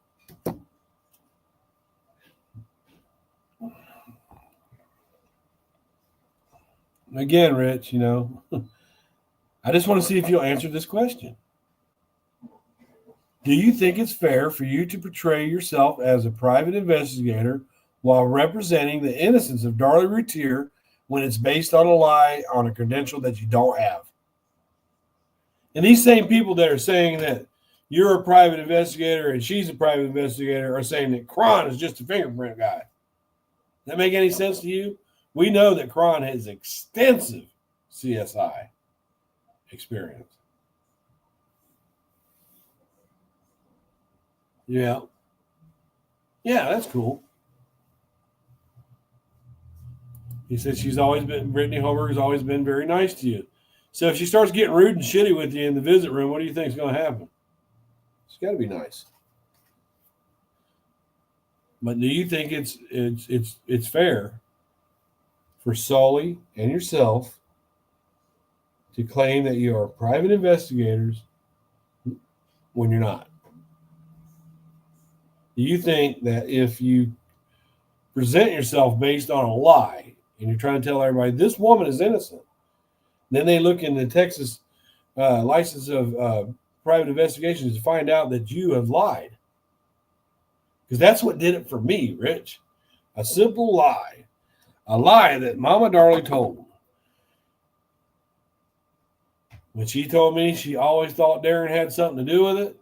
Again, Rich, I just want to see if you'll answer this question. Do you think it's fair for you to portray yourself as a private investigator while representing the innocence of Darlie Routier when it's based on a lie on a credential that you don't have? And these same people that are saying that you're a private investigator and she's a private investigator are saying that Cron is just a fingerprint guy. Does that make any sense to you? We know that Cron has extensive CSI experience. Yeah. Yeah, that's cool. He said Brittany Holberg has always been very nice to you. So if she starts getting rude and shitty with you in the visit room, what do you think is going to happen? It's got to be nice. But do you think it's fair for Sully and yourself to claim that you are private investigators when you're not? Do you think that if you present yourself based on a lie and you're trying to tell everybody this woman is innocent, then they look in the Texas license of private investigations to find out that you have lied? Because that's what did it for me, Rich. A simple lie. A lie that Mama Darlie told. When she told me she always thought Darren had something to do with it,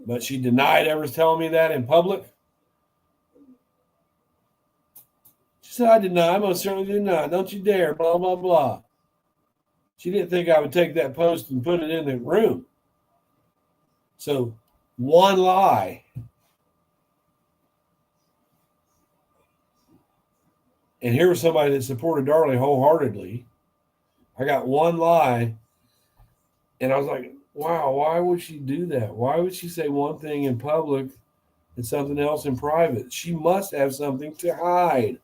but she denied ever telling me that in public. She said, I deny. I most certainly deny. Don't you dare, blah, blah, blah. She didn't think I would take that post and put it in the room. So one lie. And here was somebody that supported Darlie wholeheartedly. I got one lie. And I was like, wow, why would she do that? Why would she say one thing in public and something else in private? She must have something to hide.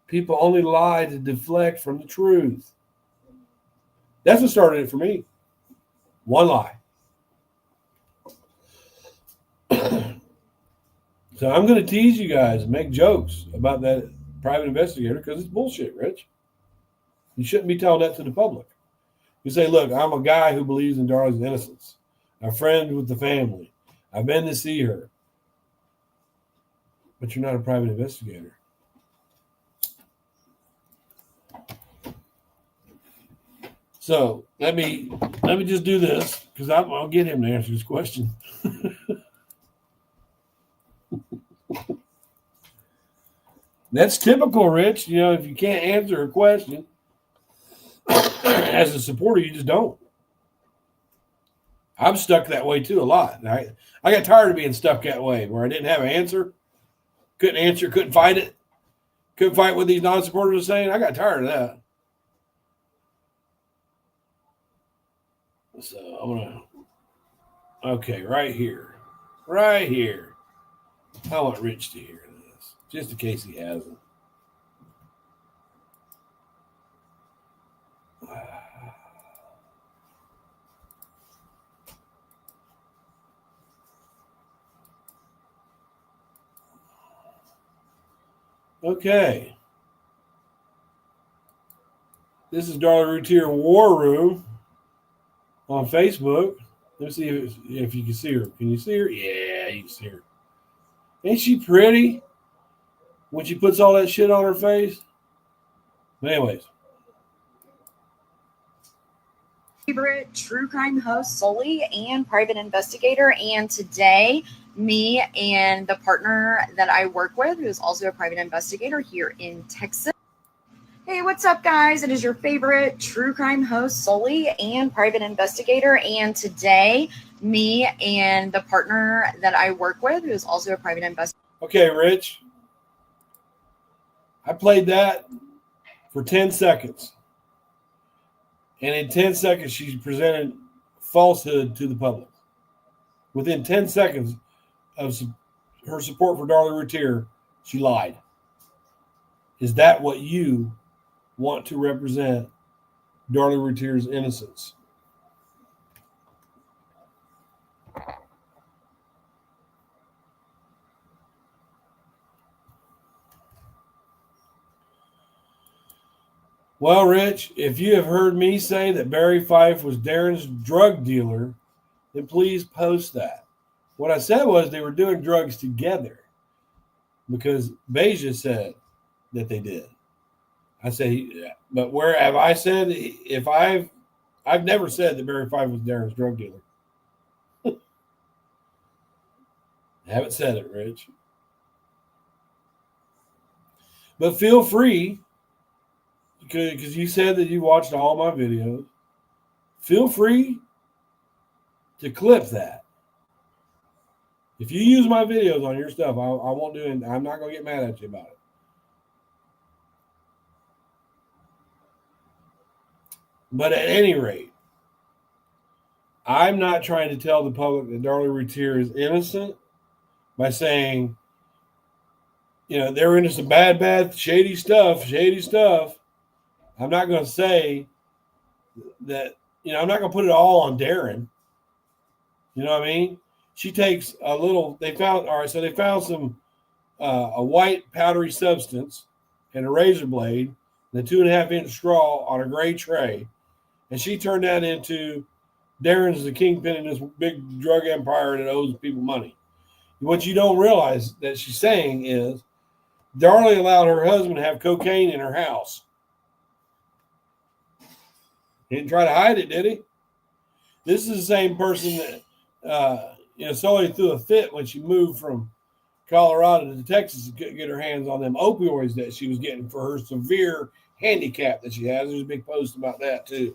People only lie to deflect from the truth. That's what started it for me. One lie. So I'm going to tease you guys and make jokes about that private investigator because it's bullshit, Rich. You shouldn't be telling that to the public. You say, look, I'm a guy who believes in Darlie's innocence. A friend with the family. I've been to see her. But you're not a private investigator. So let me just do this because I'll get him to answer this question. That's typical, Rich. If you can't answer a question as a supporter, you just don't. I'm stuck that way too a lot. I got tired of being stuck that way where I didn't have an answer. couldn't answer, couldn't fight it, couldn't fight what these non-supporters are saying. I got tired of that. So I'm going to, okay, right here. I want Rich to hear this, just in case he hasn't. Okay. This is Darlie Routier War Room on Facebook. Let's see if you can see her. Can you see her? Yeah, you can see her. Ain't she pretty when she puts all that shit on her face? But anyways. Favorite true crime host solely and private investigator, and today me and the partner that I work with, who is also a private investigator here in Texas. Hey, what's up, guys? It is your favorite true crime host solely and private investigator, and today me and the partner that I work with, who is also a private investigator. Okay, Rich. I played that for 10 seconds. And in 10 seconds, she presented falsehood to the public. Within 10 seconds of her support for Darlie Routier, she lied. Is that what you want to represent Darlie Routier's innocence? Well, Rich, if you have heard me say that Barry Fife was Darren's drug dealer, then please post that. What I said was they were doing drugs together because Beja said that they did. I say, but where have I said if I've never said that Barry Fife was Darren's drug dealer. I haven't said it, Rich. But feel free, because you said that you watched all my videos, feel free to clip that. If you use my videos on your stuff, I won't do it. I'm not going to get mad at you about it. But at any rate, I'm not trying to tell the public that Darlie Routier is innocent by saying, they were into some bad, shady stuff. I'm not going to say that, I'm not going to put it all on Darren. You know what I mean? She takes a little, they found some, a white powdery substance and a razor blade and a 2.5-inch straw on a gray tray. And she turned that into Darren's the kingpin in this big drug empire that owes people money. What you don't realize that she's saying is Darlie allowed her husband to have cocaine in her house. He didn't try to hide it, did he? This is the same person that Sully threw a fit when she moved from Colorado to Texas to get her hands on them opioids that she was getting for her severe handicap that she has. There's a big post about that too.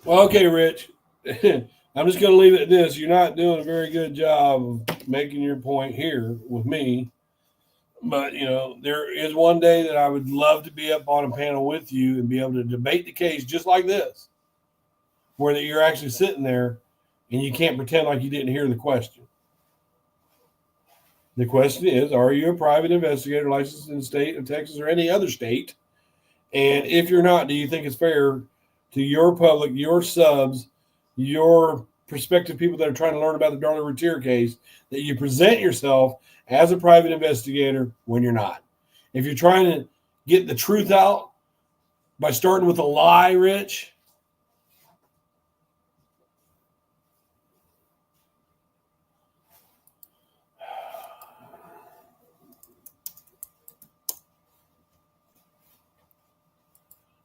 Well, okay, Rich. I'm just going to leave it at this. You're not doing a very good job of making your point here with me. But, there is one day that I would love to be up on a panel with you and be able to debate the case just like this, where that you're actually sitting there and you can't pretend like you didn't hear the question. The question is, are you a private investigator licensed in the state of Texas or any other state? And if you're not, do you think it's fair to your public, your subs, your prospective people that are trying to learn about the Darlie Routier case, that you present yourself as a private investigator when you're not? If you're trying to get the truth out by starting with a lie, Rich,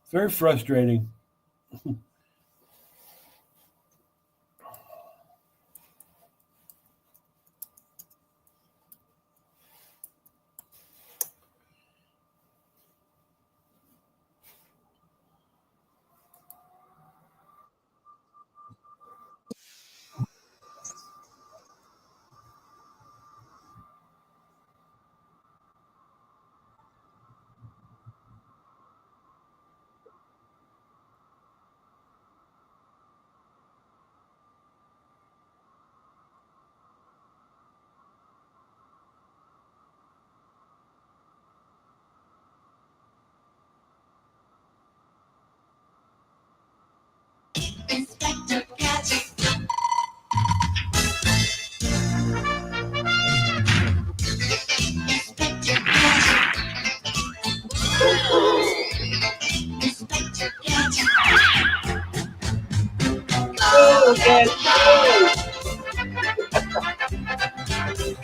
it's very frustrating. Oh, Gadget, go!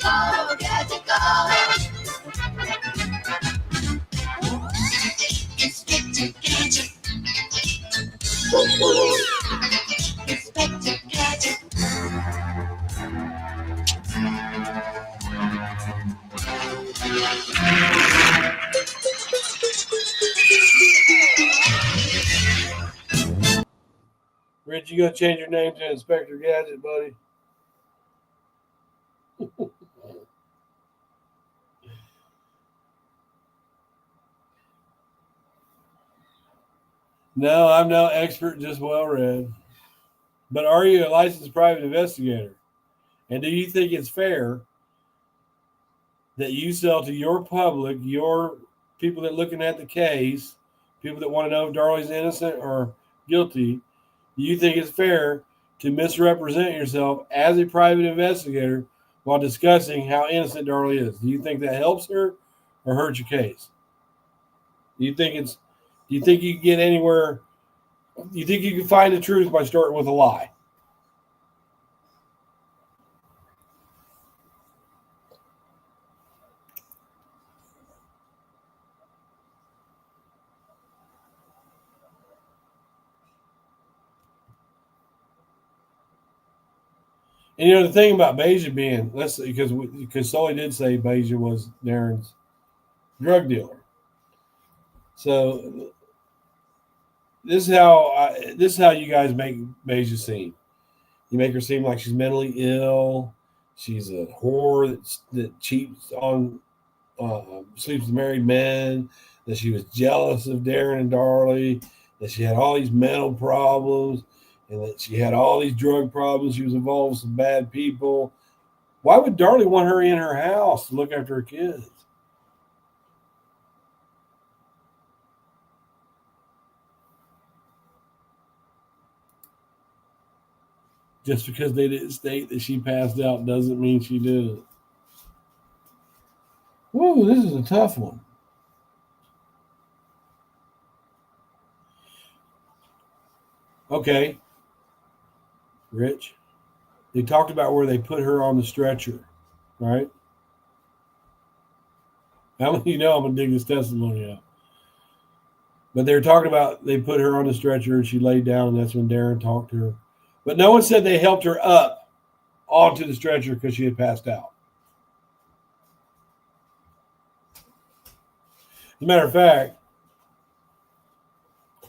Go, Gadget, go! Inspector Gadget. Inspector Gadget. Rich, you gonna change your name to Inspector Gadget, buddy? No, I'm no expert, just well read. But are you a licensed private investigator? And do you think it's fair that you sell to your public, your people that are looking at the case, people that want to know if Darlie's innocent or guilty? Do you think it's fair to misrepresent yourself as a private investigator while discussing how innocent Darlie is? Do you think that helps her or hurts your case? Do you think you can get anywhere? Do you think you can find the truth by starting with a lie? And the thing about Beja being, because Sully did say Beja was Darren's drug dealer. So this is how you guys make Beja seem. You make her seem like she's mentally ill. She's a whore that cheats on, sleeps with married men. That she was jealous of Darren and Darlie. That she had all these mental problems, and that she had all these drug problems. She was involved with some bad people. Why would Darlie want her in her house to look after her kids? Just because they didn't state that she passed out doesn't mean she did. Whoa, this is a tough one. Okay, Rich. They talked about where they put her on the stretcher, right? How many of you know I'm going to dig this testimony out? But they were talking about they put her on the stretcher and she laid down, and that's when Darren talked to her. But no one said they helped her up onto the stretcher because she had passed out. As a matter of fact,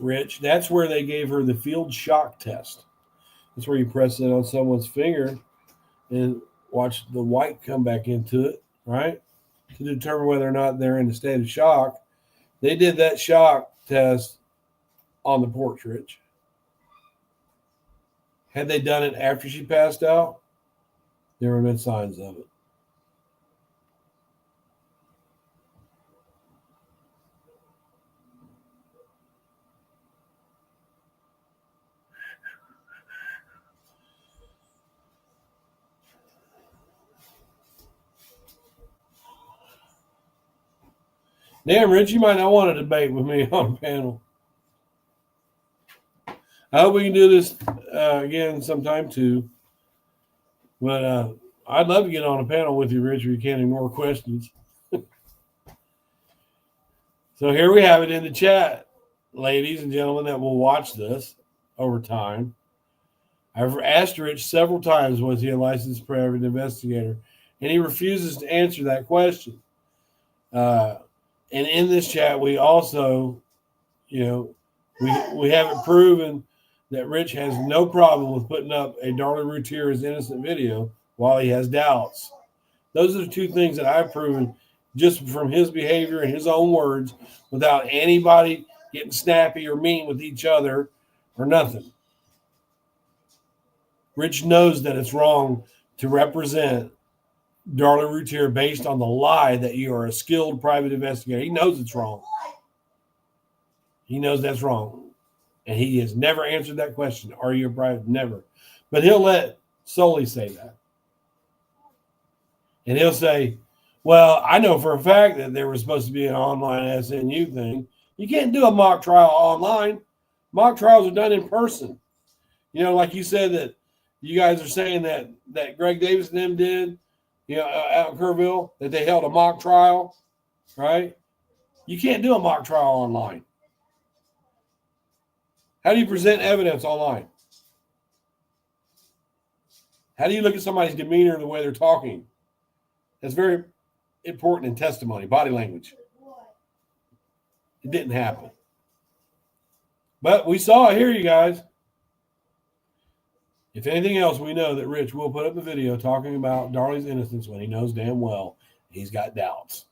Rich, that's where they gave her the field shock test. That's where you press it on someone's finger and watch the white come back into it, right? To determine whether or not they're in a state of shock. They did that shock test on the porch, Rich. Had they done it after she passed out, there would have been signs of it. Damn, Rich, you might not want to debate with me on a panel. I hope we can do this again sometime too. But I'd love to get on a panel with you, Rich, if you can't ignore questions. So here we have it in the chat, ladies and gentlemen that will watch this over time. I've asked Rich several times, was he a licensed private investigator? And he refuses to answer that question. And in this chat, we also, we have it proven that Rich has no problem with putting up a Darlie Routier as innocent video while he has doubts. Those are the two things that I've proven just from his behavior and his own words without anybody getting snappy or mean with each other or nothing. Rich knows that it's wrong to represent Darlie Routier based on the lie that you are a skilled private investigator. He knows it's wrong. He knows that's wrong. And he has never answered that question. Are you a private? Never. But he'll let Sully say that. And he'll say, well, I know for a fact that there was supposed to be an online SNU thing. You can't do a mock trial online. Mock trials are done in person. You know, like you said that you guys are saying that Greg Davis and them did, you know, out in Kerrville, that they held a mock trial, right? You can't do a mock trial online. How do you present evidence online? How do you look at somebody's demeanor and the way they're talking? That's very important in testimony, body language. It didn't happen. But we saw it here, you guys. If anything else, we know that Rich will put up the video talking about Darlie's innocence when he knows damn well he's got doubts.